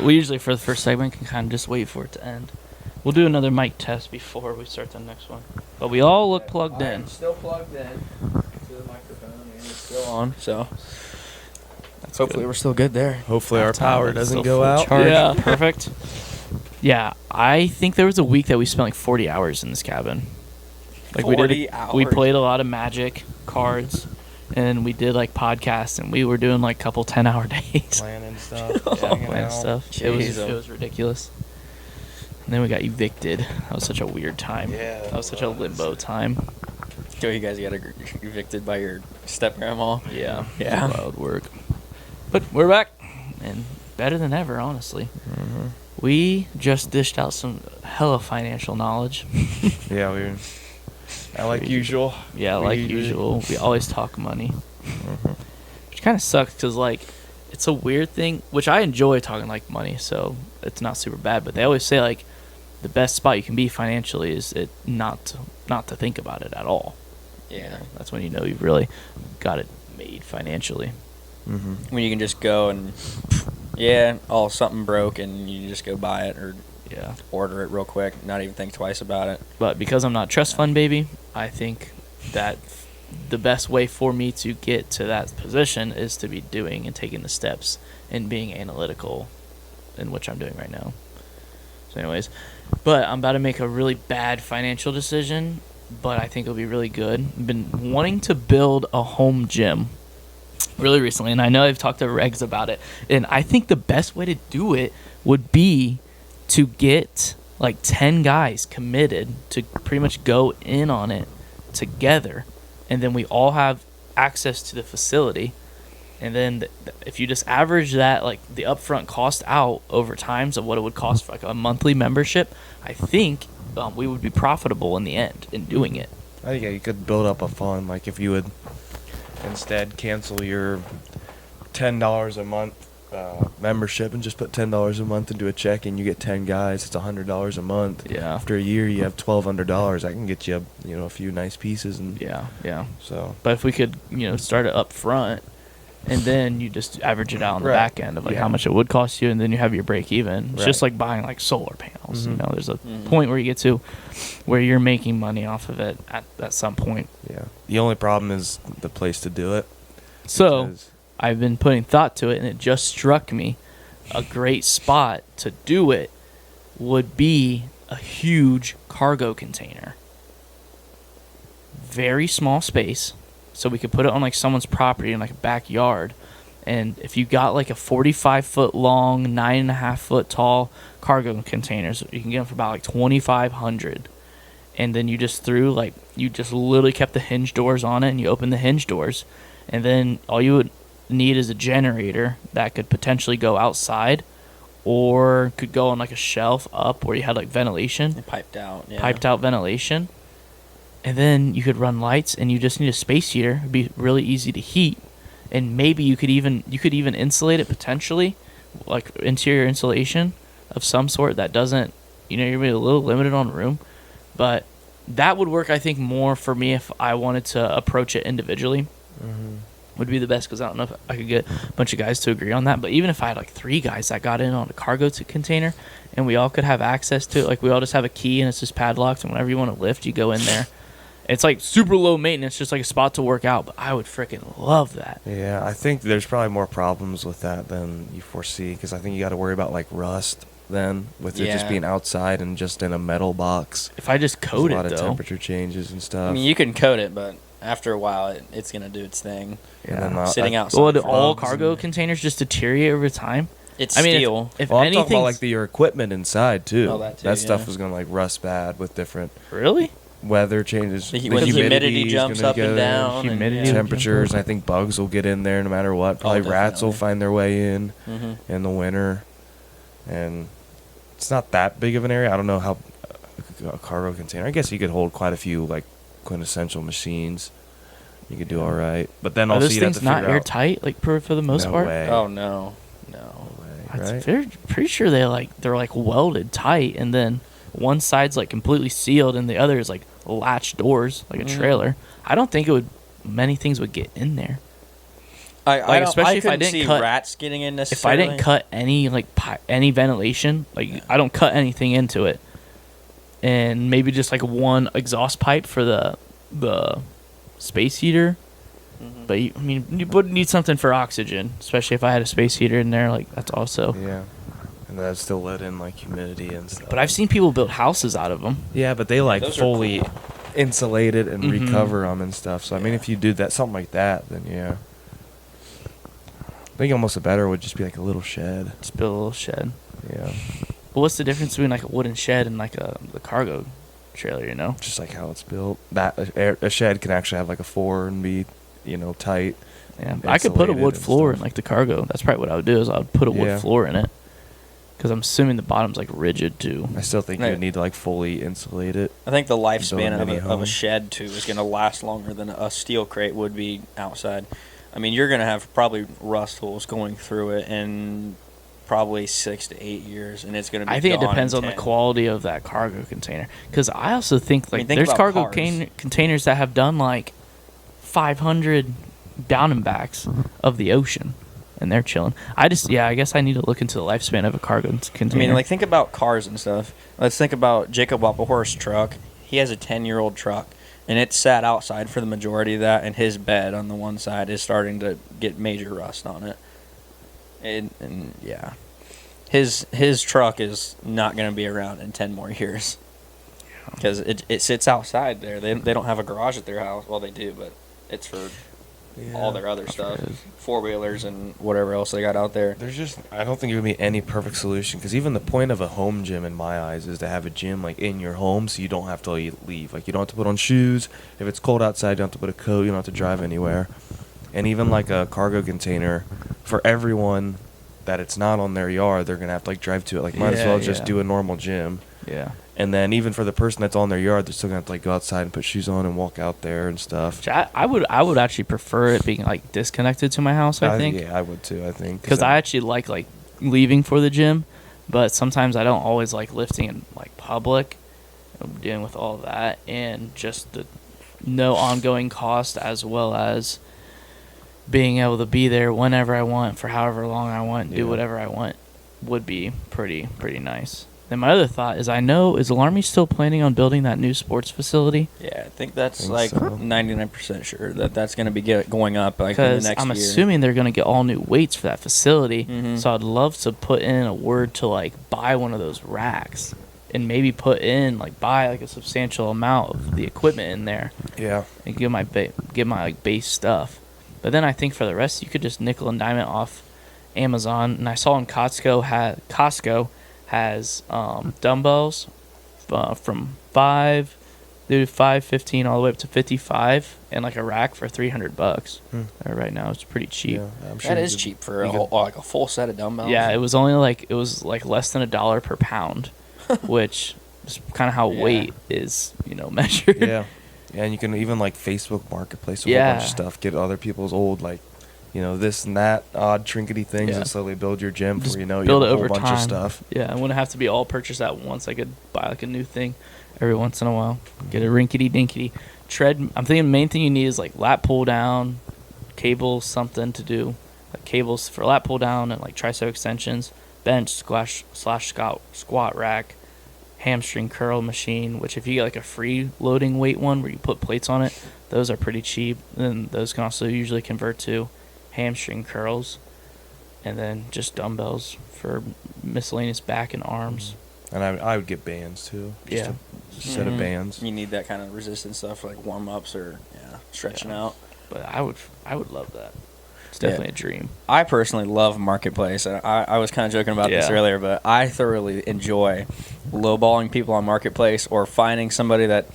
We usually, for the first segment, can kind of just wait for it to end. We'll do another mic test before we start the next one. But we all look plugged in. Still plugged in to the microphone, and it's still on. So hopefully we're still good there. Hopefully our Halftime power is doesn't still go full out. charge. Yeah, perfect. Yeah, I think there was a week that we spent like 40 hours in this cabin. Like 40 hours. We played a lot of Magic cards, and we did like podcasts, and we were doing like a couple 10-hour days. Planning stuff. Playing stuff. It Jeez. was ridiculous. And then we got evicted. That was such a weird time. Yeah, That was such a limbo time. So you guys got evicted by your step grandma. Yeah. Yeah. Wild work. But we're back, and better than ever, honestly. Mm-hmm. We just dished out some hella financial knowledge. Yeah, we. Like usual. Yeah, like usual. We always talk money. Mm-hmm. Which kind of sucks because, like, it's a weird thing, which I enjoy talking, like, money, so it's not super bad. But they always say, like, the best spot you can be financially is it not to think about it at all. Yeah. That's when you know you've really got it made financially. Mm-hmm. When you can just go and, something broke and you just go buy it or Yeah. order it real quick, not even think twice about it. But because I'm not trust fund baby, I think that the best way for me to get to that position is to be doing and taking the steps and being analytical, in which I'm doing right now. So anyways, but I'm about to make a really bad financial decision, but I think it'll be really good. I've been wanting to build a home gym really recently, and I know I've talked to Regs about it, and I think the best way to do it would be to get like 10 guys committed to pretty much go in on it together, and then we all have access to the facility. And then if you just average that, like the upfront cost out over times of what it would cost for like a monthly membership, I think we would be profitable in the end in doing it. I think you could build up a fund, like if you would instead cancel your $10 a month membership and just put $10 a month into a check, and you get 10 guys. It's $100 a month. Yeah. After a year, you have $1,200. That can get you, a few nice pieces. And Yeah. So. But if we could, start it up front, and then you just average it out on the Right. back end of like how much it would cost you, and then you have your break even. It's Right. just like buying like solar panels. Mhm. There's a point where you get to where you're making money off of it at some point. Yeah. The only problem is the place to do it. So because- I've been putting thought to it, and it just struck me a great spot to do it would be a huge cargo container. Very small space, so we could put it on like someone's property in like a backyard. And if you got like a 45-foot long, 9.5-foot tall cargo containers, you can get them for about like $2,500. And then you just literally kept the hinge doors on it, and you open the hinge doors, and then all you would need is a generator that could potentially go outside, or could go on like a shelf up where you had like ventilation, Piped out. Yeah. piped out ventilation, and then you could run lights, and you just need a space heater. It'd be really easy to heat, and maybe you could even insulate it potentially, like interior insulation of some sort that doesn't, you're gonna be a little limited on room, but that would work I think more for me if I wanted to approach it individually. Mhm. Would be the best, because I don't know if I could get a bunch of guys to agree on that. But even if I had like 3 guys that got in on a cargo container, and we all could have access to it, like we all just have a key and it's just padlocked, and whenever you want to lift, you go in there. It's like super low maintenance, just like a spot to work out. But I would freaking love that. Yeah, I think there's probably more problems with that than you foresee, because I think you got to worry about like rust then, with it just Yeah. being outside and just in a metal box. If I just There's coat a lot it of though, temperature changes and stuff. I mean, you can coat it, but after a while, it's gonna do its thing. And then, Sitting outside. well, do for all bugs cargo and- containers just deteriorate over time? It's I mean, steel. if well, I'm talking anything, about like your equipment inside too. Oh, that too, stuff yeah. is gonna like rust bad with different really, weather changes. When the humidity is jumps gonna up and go down. Humidity. And, yeah. temperatures. I think bugs will get in there no matter what. Probably rats will definitely. find their way in Mhm. in the winter, and it's not that big of an area. I don't know how a cargo container. I guess you could hold quite a few like quintessential machines. You could do all right, but then are also those you'd have things to not figure out. airtight, like for the most No part? way. Oh no. Way, right? They're pretty sure they're like welded tight, and then one side's like completely sealed, and the other is like latch doors, like a trailer. I don't think many things would get in there. I especially if I couldn't didn't see cut- rats getting in If necessarily. I didn't cut any any ventilation, like I don't cut anything into it, and maybe just like one exhaust pipe for the space heater, But you would need something for oxygen, especially if I had a space heater in there. Like that's also. Yeah. And that'd still let in like humidity and stuff. But I've seen people build houses out of them. Yeah, but they like Those are fully cool. insulate it and recover them and stuff. So I mean, if you do that, something like that, then yeah. I think almost a better would just be like a little shed. Just build a little shed. Yeah. But what's the difference between like a wooden shed and like the cargo trailer? You know. Just like how it's built. That a shed can actually have like a floor and be, tight. Yeah, I could put a wood and floor in stuff. like the cargo. That's probably what I would do. Is I would put a wood Yeah. floor in it. Because I'm assuming the bottom's like rigid too. I still think you would need to like fully insulate it. I think the lifespan Build a mini of a home. shed too is going to last longer than a steel crate would be outside. I mean, you're going to have probably rust holes going through it in probably 6 to 8 years, and it's going to be. I think it gone in depends on the 10. quality of that cargo container. Because I also think like think there's about cargo cars. containers that have done like 500 down and backs of the ocean, and they're chilling. I guess I need to look into the lifespan of a cargo I container. mean, like think about cars and stuff. Let's think about Jacob Wapahorse's truck. He has a 10-year-old truck, and it sat outside for the majority of that, and his bed on the one side is starting to get major rust on it. And yeah, his truck is not going to be around in 10 more years because it sits outside there. They don't have a garage at their house. Well, they do, but it's for all their other stuff, 4-wheelers and whatever else they got out there. I don't think there would be any perfect solution because even the point of a home gym in my eyes is to have a gym like in your home so you don't have to leave. Like you don't have to put on shoes. If it's cold outside, you don't have to put a coat. You don't have to drive anywhere. And even like a cargo container for everyone that it's not on their yard, they're gonna have to like drive to it. Like might as well just do a normal gym. yeah. And then even for the person that's on their yard, they're still gonna have to like go outside and put shoes on and walk out there and stuff. Which I would actually prefer it being like disconnected to my house. I think. Yeah, I would too. I think Because I actually like leaving for the gym, but sometimes I don't always like lifting in like public, dealing with all of that, and just the no ongoing cost as well as being able to be there whenever I want for however long I want, do whatever I want, would be pretty nice. Then my other thought is is Alarmy still planning on building that new sports facility? Yeah, I think that's Think like so. 99% sure that's going to be going up like in the Because next I'm year. assuming they're going to get all new weights for that facility. Mhm. So I'd love to put in a word to like buy one of those racks and maybe buy like a substantial amount of the equipment in there Yeah. and get my like base stuff. But then I think for the rest you could just nickel and dime it off Amazon. And I saw in Costco has dumbbells from $5.15 all the way up to $55 and like a rack for $300. Right now it's pretty cheap. Yeah, I'm That is cheap for like a full set of dumbbells. Yeah, it was like less than $1 per pound, which is kind of how weight is, measured. Yeah. Yeah, and you can even like Facebook Marketplace, a whole bunch of stuff, get other people's old this and that odd trinkety things and slowly build your gym Just for you have build a it whole over bunch time. of stuff. Yeah, I wouldn't have to be all purchased at once. I could buy like a new thing every once in a while. Get a rinkety dinkety tread. I'm thinking the main thing you need is like lat pull down, cables, something to do, like cables for lat pull down and like tricep extensions, bench, squat rack, hamstring curl machine. Which if you get like a free loading weight one where you put plates on it, those are pretty cheap. And those can also usually convert to hamstring curls, and then just dumbbells for miscellaneous back and arms. And I would get bands too. Just a set of bands. You need that kind of resistance stuff for like warm-ups or stretching out. But I would love that. It's definitely a dream. I personally love Marketplace. I was kind of joking about this earlier, but I thoroughly enjoy lowballing people on Marketplace or finding somebody that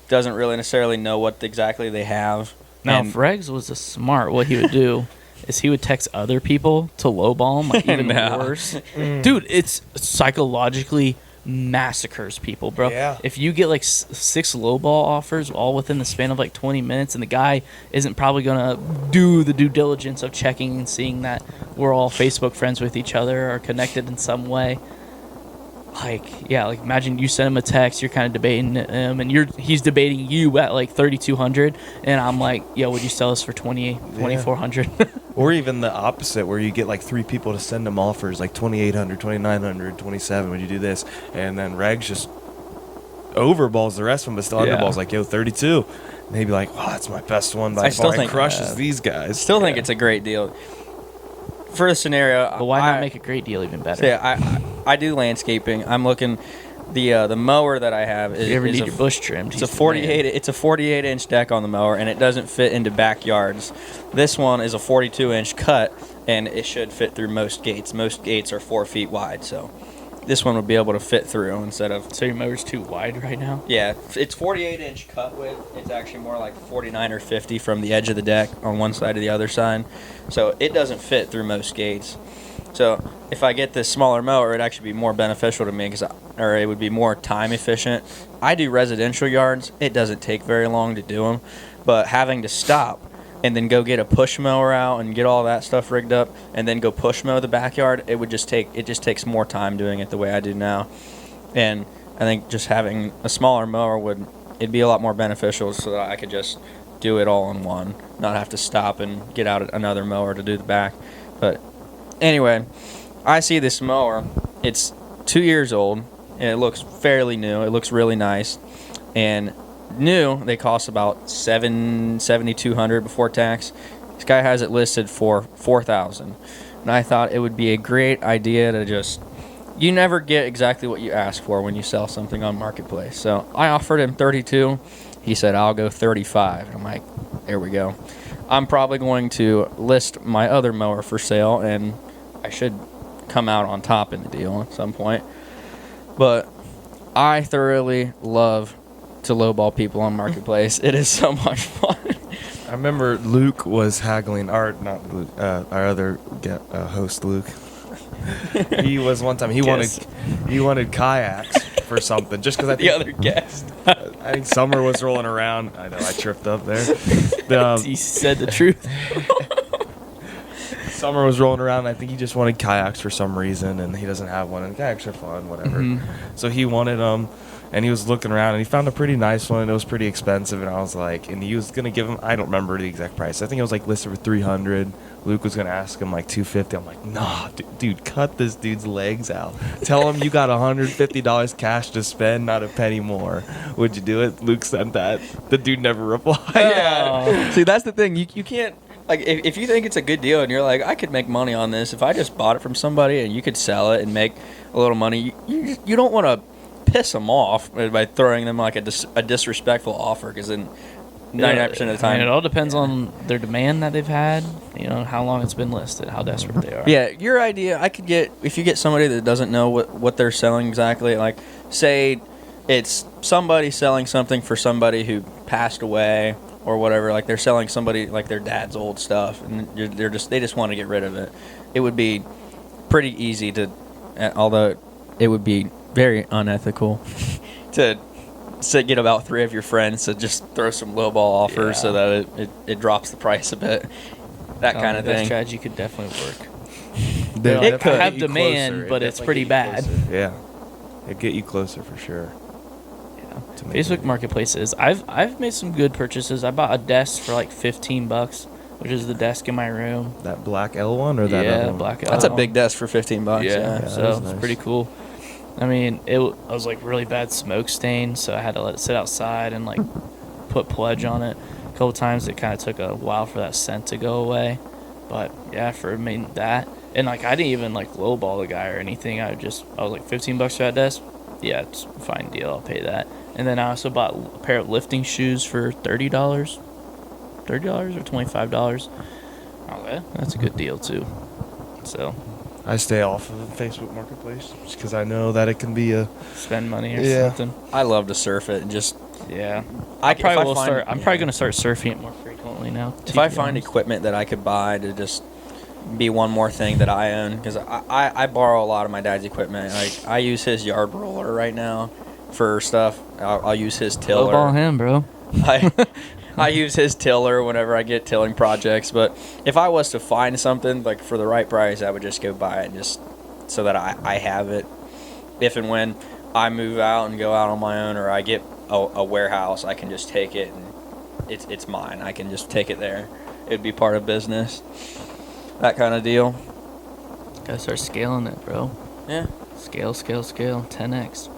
doesn't really necessarily know what exactly they have. Now, if Regs was a smart, what he would do is he would text other people to lowball him, like even worse. Dude, it's psychologically massacres people, bro. Yeah. If you get like 6 lowball offers all within the span of like 20 minutes and the guy isn't probably going to do the due diligence of checking and seeing that we're all Facebook friends with each other or connected in some way. Like imagine you send him a text, you're kind of debating him, and he's debating you at like 3,200, and I'm like, yo, would you sell us for 2,400? Or even the opposite, where you get like 3 people to send them offers, like 2,800, 2,900, 27. Would you do this? And then Regs just overballs the rest of them, but still underballs, like, yo, 32. maybe like, oh, that's my best one by I still far. It think- crushes these guys. Still think it's a great deal. For the scenario, But why not make a great deal even better? So yeah, I do landscaping. I'm looking. The mower that I have If you ever is need a your bush trimmed, It's a 48 inch deck on the mower, and it doesn't fit into backyards. This one is a 42 inch cut, and it should fit through most gates. Most gates are 4 feet wide, so this one would be able to fit through instead of. So your mower's too wide right now? Yeah, it's 48 inch cut width. It's actually more like 49 or 50 from the edge of the deck on one side to the other side, so it doesn't fit through most gates. So if I get this smaller mower, it'd actually be more beneficial to me, or it would be more time efficient. I do residential yards. It doesn't take very long to do them, but having to stop and then go get a push mower out and get all that stuff rigged up and then go push mow the backyard, it just takes more time doing it the way I do now. And I think just having a smaller mower it'd be a lot more beneficial so that I could just do it all in one, not have to stop and get out another mower to do the back. But anyway, I see this mower. It's 2 years old, and it looks fairly new. It looks really nice. And new, they cost about $7,200 before tax. This guy has it listed for $4,000. And I thought it would be a great idea to just... You never get exactly what you ask for when you sell something on Marketplace. So I offered him $32,000. He said, I'll go $35,000. And I'm like, there we go. I'm probably going to list my other mower for sale, and I should come out on top in the deal at some point. But I thoroughly love to lowball people on Marketplace. It is so much fun. I remember Luke was haggling, our other host, Luke. He was one time, he wanted kayaks for something, just because I think The other guest. I think Summer was rolling around. I know, I tripped up there. He said the truth. Summer was rolling around, and I think he just wanted kayaks for some reason, and he doesn't have one, and kayaks are fun, whatever. Mhm. So he wanted them, and he was looking around, and he found a pretty nice one, and it was pretty expensive, and I was like, and he was going to give him, I don't remember the exact price. I think it was like listed for $300. Luke was going to ask him like $250. I'm like, nah, dude, cut this dude's legs out. Tell him you got $150 cash to spend, not a penny more. Would you do it? Luke sent that. The dude never replied. Yeah. See, that's the thing. You can't, like, if you think it's a good deal and you're like, I could make money on this. If I just bought it from somebody and you could sell it and make a little money, you don't want to piss them off by throwing them like a disrespectful offer, because then 99% of the time. I mean, it all depends on their demand that they've had, how long it's been listed, how desperate they are. Yeah, your idea, I could get, if you get somebody that doesn't know what they're selling exactly, like, say it's somebody selling something for somebody who passed away or whatever, like they're selling somebody like their dad's old stuff, and they just want to get rid of it. It would be pretty easy to, although it would be very unethical to get about 3 of your friends to just throw some lowball offers so that it drops the price a bit. That kind of That thing. strategy could definitely work. It could have demand, but it's pretty bad. Yeah. It'd get you closer for sure. Yeah. Facebook Marketplaces. I've made some good purchases. I bought a desk for like $15, which is the desk in my room. That black L one or that other one? black L. That's a big desk for $15. Yeah, Yeah, so that is it's nice. pretty cool. I mean, I was like really bad smoke stain, so I had to let it sit outside and like put pledge on it. A couple times it kind of took a while for that scent to go away, but yeah, that, and like I didn't even like lowball the guy or anything. I was like $15 for that desk. Yeah, it's a fine deal. I'll pay that. And then I also bought a pair of lifting shoes for $30 or $25. Oh, yeah, that's a good deal too. So I stay off of Facebook Marketplace just because I know that it can be a... spend money or Yeah. something. I love to surf it and just... Yeah. I'm I'm probably going to start surfing it more frequently now. If I find equipment that I could buy to just be one more thing that I own, because I borrow a lot of my dad's equipment. Like, I use his yard roller right now for stuff. I'll use his tiller. Lowball him, bro. I use his tiller whenever I get tilling projects. But if I was to find something like for the right price, I would just go buy it just so that I have it. If and when I move out and go out on my own, or I get a warehouse, I can just take it and it's mine. I can just take it there. It'd be part of business. That kind of deal. Gotta start scaling it, bro. Yeah. Scale, 10x.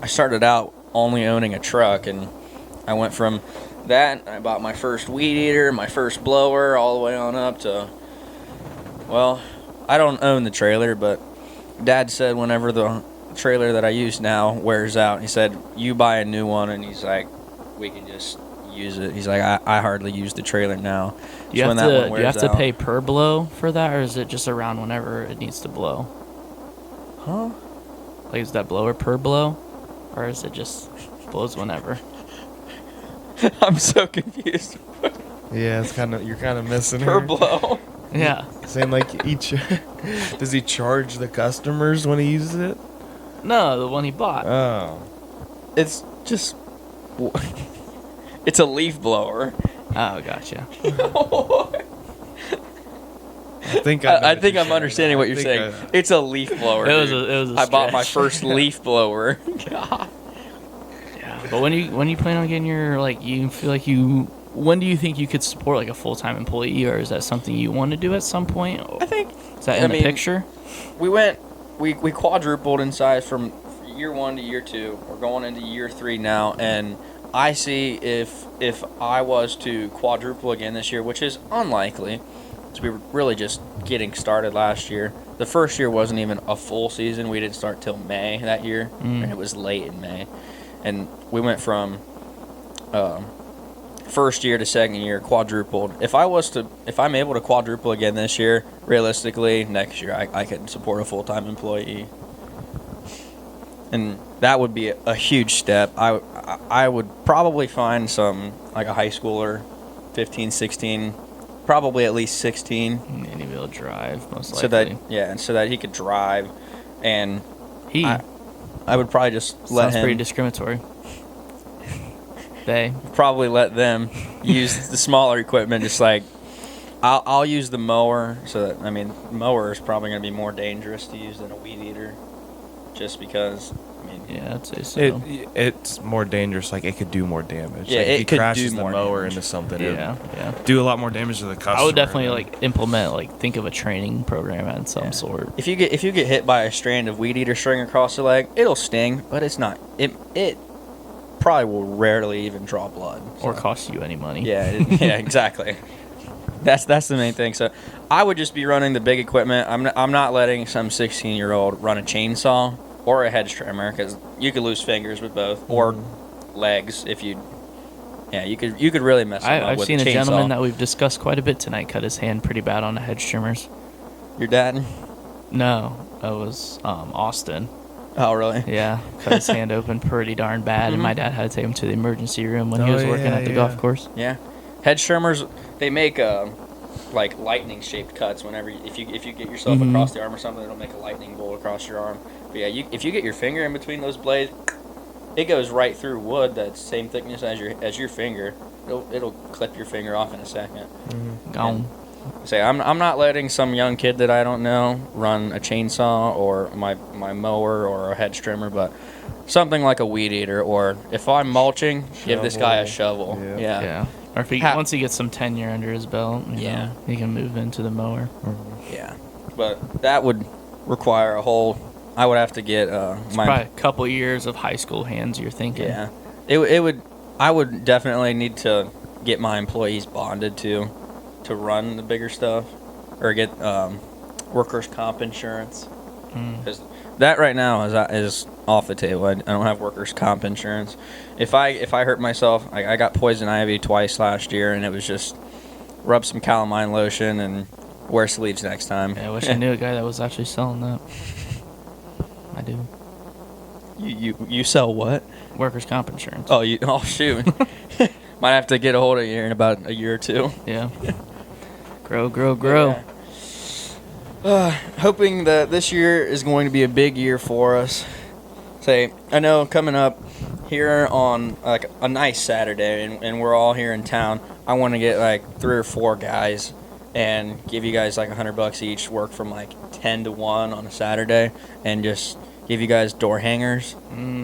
I started out only owning a truck, and I went from that, I bought my first weed eater, my first blower, all the way on up to, well, I don't own the trailer, but Dad said whenever the trailer that I use now wears out, he said, you buy a new one, and he's like, we can just use it. He's like, I hardly use the trailer now. Do you have to pay per blow for that, or is it just around whenever it needs to blow? Huh? Like, is that blower per blow, or is it just blows whenever? I'm so confused. Yeah, you're kind of missing Per her. blow. Yeah. Saying like each. Does he charge the customers when he uses it? No, the one he bought. Oh. It's just, it's a leaf blower. Oh, gotcha. I think I'm understanding what you're saying. It's a leaf blower. It was a I bought my stretch. first leaf blower. God. Yeah, but when you plan on getting your, like, you feel like when do you think you could support like a full-time employee, or is that something you want to do at some point? I think. Is that in the picture? We quadrupled in size from year 1 to year 2. We're going into year 3 now, and I see if I was to quadruple again this year, which is unlikely, because we were really just getting started last year. The first year wasn't even a full season. We didn't start till May that year, and it was late in May. And we went from first year to second year, quadrupled. If I'm able to quadruple again this year, realistically, next year I could support a full-time employee. And that would be a huge step. I would probably find some, like a high schooler, 15, 16, probably at least 16. And he'd be able to drive, most likely. So that he could drive. And I would probably just let him. Sounds pretty discriminatory. They probably let them use the smaller equipment. Just like I'll use the mower. So that, I mean, mower is probably going to be more dangerous to use than a weed eater, just because. I mean, yeah, I'd say so. It's more dangerous. Like, it could do more damage. Yeah, like, it he could crashes do the more mower damage. into something. Yeah. Do a lot more damage to the customer. I would definitely think of a training program at some sort. If you get hit by a strand of weed eater string across the leg, it'll sting, but it's not. It probably will rarely even draw blood Or cost you any money. Yeah, exactly. That's the main thing. So I would just be running the big equipment. I'm not letting some 16-year-old run a chainsaw or a hedge trimmer, because you could lose fingers with both, or legs if you. Yeah, you could really mess them up I've with seen a chainsaw. a gentleman that we've discussed quite a bit tonight cut his hand pretty bad on the hedge trimmers. Your dad? No, that was Austin. Oh, really? Yeah, cut his hand open pretty darn bad, and my dad had to take him to the emergency room when he was working at the golf course. Yeah, hedge trimmers, they make like lightning-shaped cuts. Whenever if you get yourself across the arm or something, it'll make a lightning bolt across your arm. But yeah, if you get your finger in between those blades, it goes right through wood that's same thickness as your finger. It'll clip your finger off in a second. Gone. Say, I'm not letting some young kid that I don't know run a chainsaw or my mower or a hedge trimmer, but something like a weed eater, or if I'm mulching, give this guy a shovel. Yeah. Or if once he gets some tenure under his belt, you know, he can move into the mower. Yeah. But that would require I would have to get probably a couple years of high school hands, you're thinking. Yeah. I would definitely need to get my employees bonded to run the bigger stuff, or get workers' comp insurance, because that right now is off the table. I don't have workers' comp insurance. If I hurt myself, I got poison ivy twice last year, and it was just rub some calamine lotion and wear sleeves next time. Yeah, I wish I knew a guy that was actually selling that. I do. You sell what? Workers' comp insurance. Oh shoot. Might have to get a hold of you here in about a year or two. Yeah. Grow. Hoping that this year is going to be a big year for us. I know coming up here on like a nice Saturday, and we're all here in town, I want to get like 3 or 4 guys and give you guys like $100 each, work from like 10 to 1 on a Saturday, and just give you guys door hangers,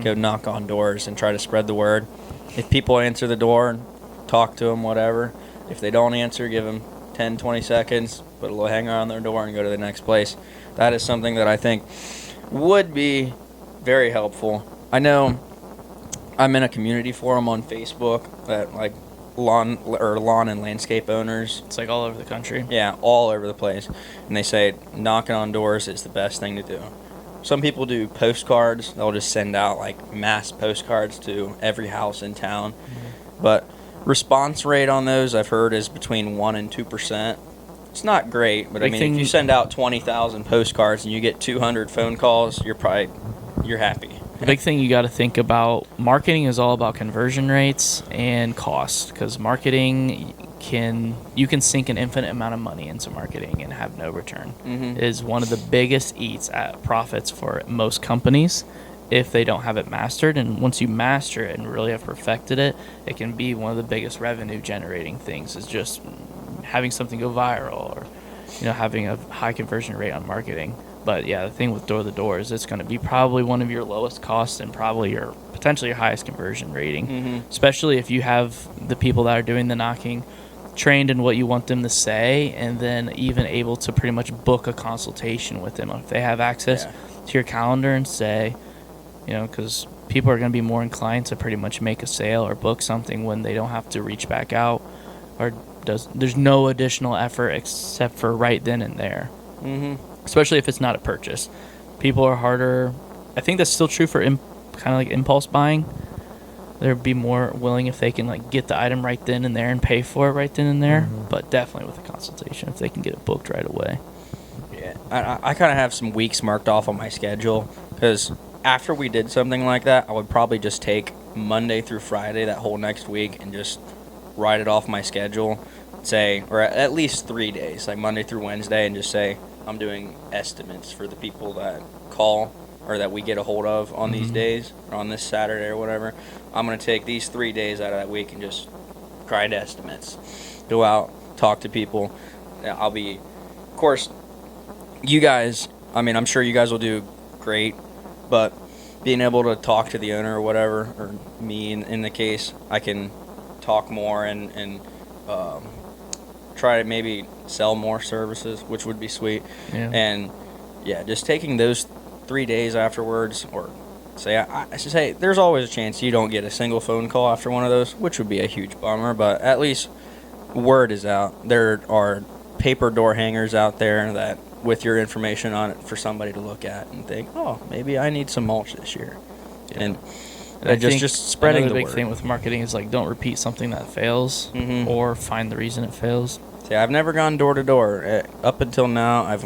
go knock on doors and try to spread the word. If people answer the door, talk to them, whatever. If they don't answer, give them 10, 20 seconds, put a little hanger on their door, and go to the next place. That is something that I think would be very helpful. I know I'm in a community forum on Facebook that like lawn and landscape owners. It's like all over the country. Yeah, all over the place. And they say knocking on doors is the best thing to do. Some people do postcards. They'll just send out like mass postcards to every house in town. Mm-hmm. But response rate on those, I've heard, is between 1% and 2%. It's not great, but I mean, if you send out 20,000 postcards and you get 200 phone calls, you're happy. The big thing you got to think about, marketing is all about conversion rates and cost, because marketing you can sink an infinite amount of money into marketing and have no return. Mm-hmm. It is one of the biggest eats at profits for most companies if they don't have it mastered. And once you master it and really have perfected it, it can be one of the biggest revenue generating things, is just having something go viral, or having a high conversion rate on marketing. But yeah, the thing with door-to-door is it's going to be probably one of your lowest costs and probably potentially your highest conversion rating, mm-hmm. especially if you have the people that are doing the knocking trained in what you want them to say, and then even able to pretty much book a consultation with them if they have access to your calendar and say, because people are going to be more inclined to pretty much make a sale or book something when they don't have to reach back out, or there's no additional effort except for right then and there. Mm-hmm. Especially if it's not a purchase. People are harder. I think that's still true for kind of like impulse buying. They'd be more willing if they can like get the item right then and there and pay for it right then and there. Mm-hmm. But definitely with a consultation, if they can get it booked right away. Yeah, I kind of have some weeks marked off on my schedule, because after we did something like that, I would probably just take Monday through Friday that whole next week and just write it off my schedule, or at least 3 days, like Monday through Wednesday, and just say, I'm doing estimates for the people that call or that we get a hold of on these days, or on this Saturday or whatever. I'm going to take these 3 days out of that week and just grind estimates. Go out, talk to people. Of course, you guys, I'm sure you guys will do great, but being able to talk to the owner or whatever, or me in the case, I can talk more and try to maybe sell more services, which would be sweet. Yeah. And just taking those 3 days afterwards, or I should say there's always a chance you don't get a single phone call after one of those, which would be a huge bummer, but at least word is out. There are paper door hangers out there that with your information on it for somebody to look at and think, oh, maybe I need some mulch this year. Yeah. And just spreading the word. Another big thing with marketing is like, don't repeat something that fails, mm-hmm. or find the reason it fails. See, I've never gone door to door. Up until now, I've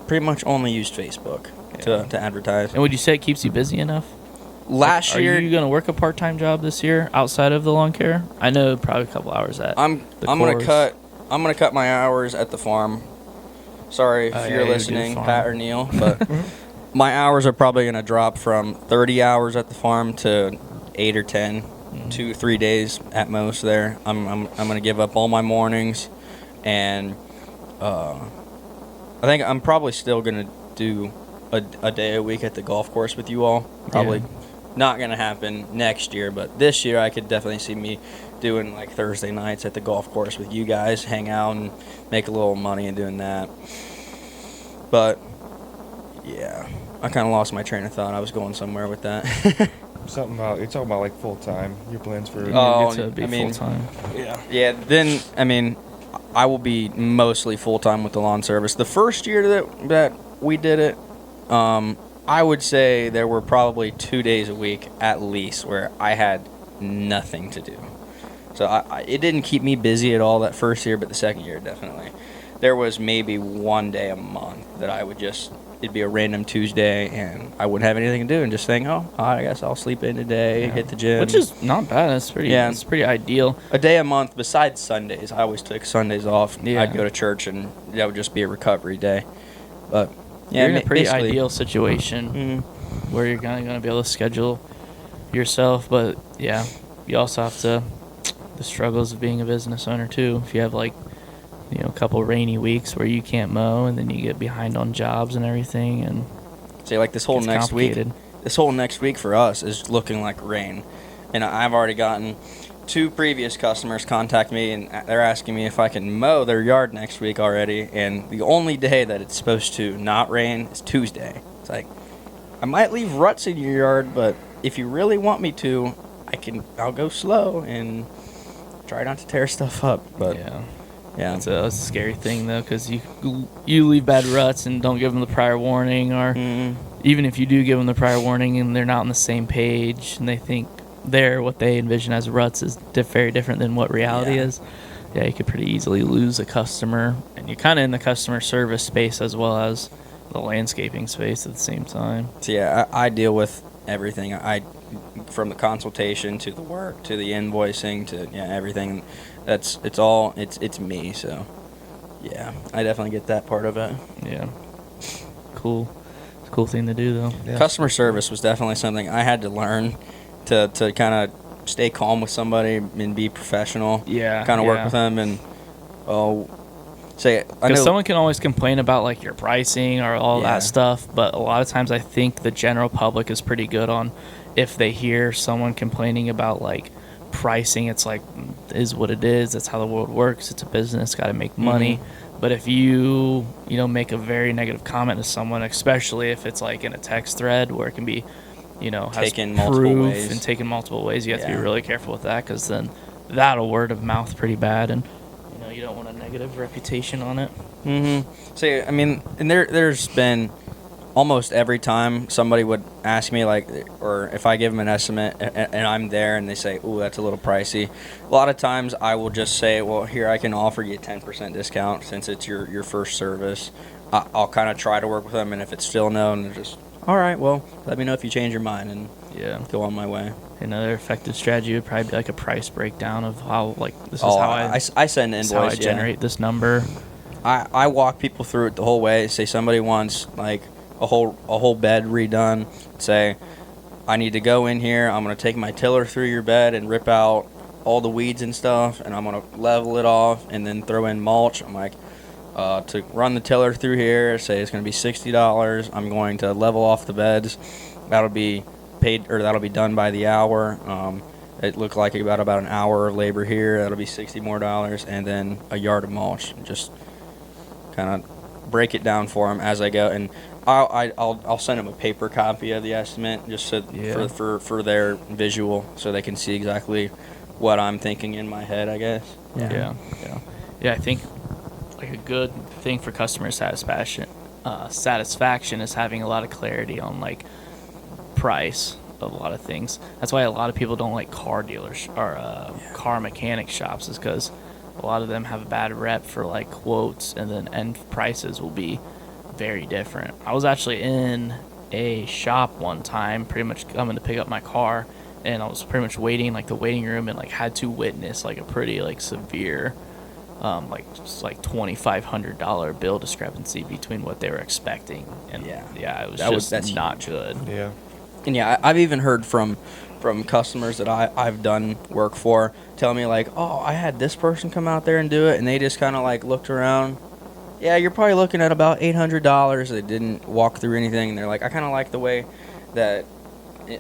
pretty much only used Facebook to advertise. And would you say it keeps you busy enough? Last year, are you going to work a part-time job this year outside of the lawn care? I know probably a couple hours at. I'm going to cut my hours at the farm. Sorry if you're listening, Pat or Neil, but my hours are probably going to drop from 30 hours at the farm to 8 or 10, 2 or 3 days at most there. I'm going to give up all my mornings, and I think I'm probably still going to do a day a week at the golf course with you all. Probably not going to happen next year, but this year I could definitely see me doing like Thursday nights at the golf course with you guys, hang out and make a little money and doing that. But yeah, I kind of lost my train of thought. I was going somewhere with that. Something about, you're talking about like full time. Your plans for full time. Yeah. Then I will be mostly full time with the lawn service. The first year that we did it, I would say there were probably 2 days a week at least where I had nothing to do. So it didn't keep me busy at all that first year, but the second year definitely. There was maybe 1 day a month that it'd be a random Tuesday, and I wouldn't have anything to do, and just think, I guess I'll sleep in today, hit the gym. Which is not bad. It's pretty ideal. A day a month besides Sundays. I always took Sundays off. Yeah. I'd go to church, and that would just be a recovery day. But you're in a pretty ideal situation where you're going to be able to schedule yourself, but you also have the struggles of being a business owner too. If you have a couple rainy weeks where you can't mow, and then you get behind on jobs and everything, and like this whole next week for us is looking like rain. And I've already gotten 2 previous customers contact me, and they're asking me if I can mow their yard next week already, and the only day that it's supposed to not rain is Tuesday. It's like, I might leave ruts in your yard, but if you really want me to, I'll go slow and try not to tear stuff up. But yeah. yeah. That's a scary thing, though, because you leave bad ruts and don't give them the prior warning, or even if you do give them the prior warning and they're not on the same page and they think what they envision as ruts is very different than what reality is, yeah, you could pretty easily lose a customer. And you're kind of in the customer service space as well as the landscaping space at the same time. So yeah, I deal with everything. From the consultation to the work to the invoicing to everything. It's me. So yeah, I definitely get that part of it. Yeah, cool. It's a cool thing to do, though. Yeah. Customer service was definitely something I had to learn to kind of stay calm with somebody and be professional. Yeah, kind of work with them and because someone can always complain about like your pricing or all that stuff, but a lot of times I think the general public is pretty good on if they hear someone complaining about like pricing, it's like is what it is. That's how the world works. It's a business, got to make money. But if you make a very negative comment to someone, especially if it's like in a text thread where it can be has taken proof multiple ways. and taken multiple ways, you have to be really careful with that, because then that'll word of mouth pretty bad, and you don't want a negative reputation on it. So I mean, and there's been almost every time somebody would ask me, like, or if I give them an estimate and I'm there and they say, "Ooh, that's a little pricey," a lot of times I will just say, "Well, here, I can offer you a 10% discount since it's your first service." I'll kind of try to work with them, and if it's still no, and they're just, "All right, well, let me know if you change your mind," and go on my way. Another effective strategy would probably be like a price breakdown of how, like, this is how I send an invoice. How I generate this number. I walk people through it the whole way. Say somebody wants like a whole bed redone. Say, I need to go in here. I'm gonna take my tiller through your bed and rip out all the weeds and stuff, and I'm gonna level it off and then throw in mulch. I'm like, to run the tiller through here, say it's gonna be $60. I'm going to level off the beds. That'll be paid, or that'll be done by the hour. It looked like about an hour of labor here. That'll be $60 more, and then a yard of mulch. Just kind of break it down for them as I go, and I'll send them a paper copy of the estimate just so for their visual, so they can see exactly what I'm thinking in my head, I guess. Yeah. I think like a good thing for customer satisfaction is having a lot of clarity on like price of a lot of things. That's why a lot of people don't like car dealers or car mechanic shops, is because a lot of them have a bad rep for like quotes, and then end prices will be very different. I was actually in a shop one time, pretty much coming to pick up my car, and I was pretty much waiting like the waiting room, and like had to witness like a pretty like severe like $2,500 bill discrepancy between what they were expecting, and it was that's not good. And I've even heard from customers that I've done work for tell me like, "Oh, I had this person come out there and do it," and they just kind of like looked around. Yeah, you're probably looking at about $800. They didn't walk through anything, and they're like, "I kind of like the way that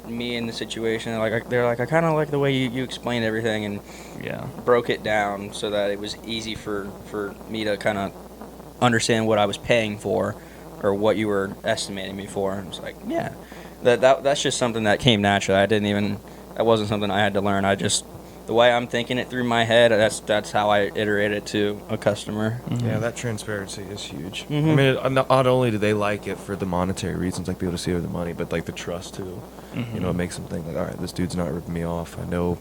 me in the situation." They're like, "I kind of like the way you explained everything and broke it down so that it was easy for me to kind of understand what I was paying for or what you were estimating me for." And it's like, yeah. That's just something that came naturally. That wasn't something I had to learn. The way I'm thinking it through my head, that's how I iterate it to a customer. Yeah, that transparency is huge. I mean, not only do they like it for the monetary reasons, like be able to see the money, but like the trust too. It makes them think like, all right, this dude's not ripping me off. I know,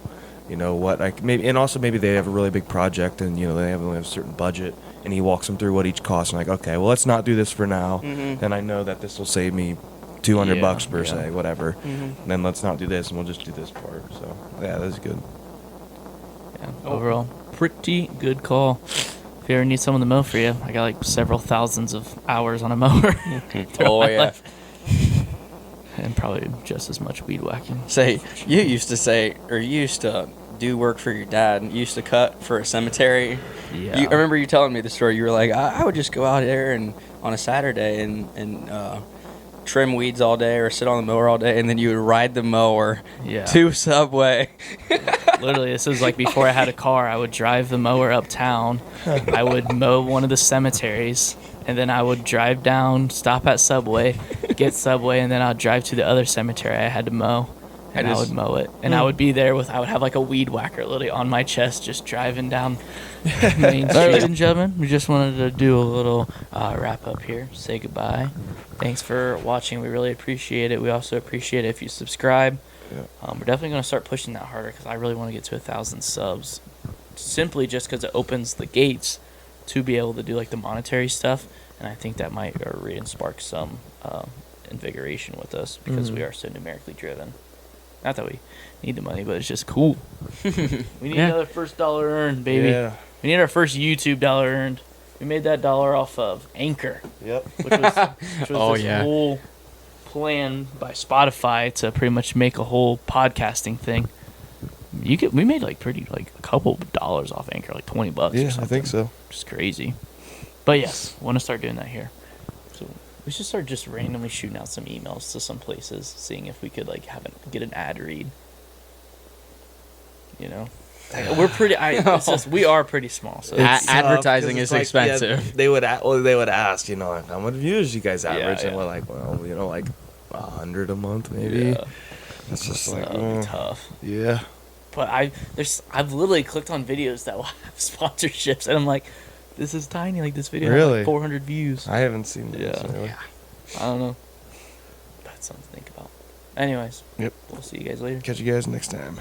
what and also maybe they have a really big project and they only have a certain budget, and he walks them through what each costs. And like, okay, well, let's not do this for now, and I know that this will save me $200 per se, whatever. And then let's not do this, and we'll just do this part. So yeah, that's good. Yeah, overall, pretty good call. If you ever need someone to mow for you, I got like several thousands of hours on a mower. Life. And probably just as much weed whacking. You used to do work for your dad, and you used to cut for a cemetery. Yeah. I remember you telling me the story. You were like, I would just go out there and on a Saturday and trim weeds all day or sit on the mower all day, and then you would ride the mower to Subway. Literally, this was like before I had a car. I would drive the mower uptown. I would mow one of the cemeteries, and then I would drive down, stop at Subway, get Subway, and then I'd drive to the other cemetery I had to mow. and I would mow it. And I would be there I would have like a weed whacker literally on my chest, just driving down Main Street. Ladies and gentlemen, we just wanted to do a little wrap up here. Say goodbye. Thanks for watching. We really appreciate it. We also appreciate it if you subscribe. Yeah. We're definitely going to start pushing that harder because I really want to get to 1,000 subs. Simply just because it opens the gates to be able to do like the monetary stuff. And I think that might spark some invigoration with us because we are so numerically driven. Not that we need the money, but it's just cool. We need another first dollar earned, baby. Yeah. We need our first YouTube dollar earned. We made that dollar off of Anchor. Yep. Which was this whole plan by Spotify to pretty much make a whole podcasting thing. We made like a couple of dollars off Anchor, like $20 or Yeah, something. I think so. Just crazy. But yes, want to start doing that here. So we should start just randomly shooting out some emails to some places, seeing if we could like get an ad read. You know, we're pretty. We are pretty small. So Advertising is expensive. Yeah, they would ask, like, how much views you guys average, and we're like, well, like 100 a month maybe. Yeah. It's just So like that'd be tough. Yeah. But I've literally clicked on videos that will have sponsorships, and I'm like, this is tiny. Like this video has Really? like 400 views. I haven't seen this. Yeah. Really. I don't know. That's something to think about. Anyways. Yep. We'll see you guys later. Catch you guys next time.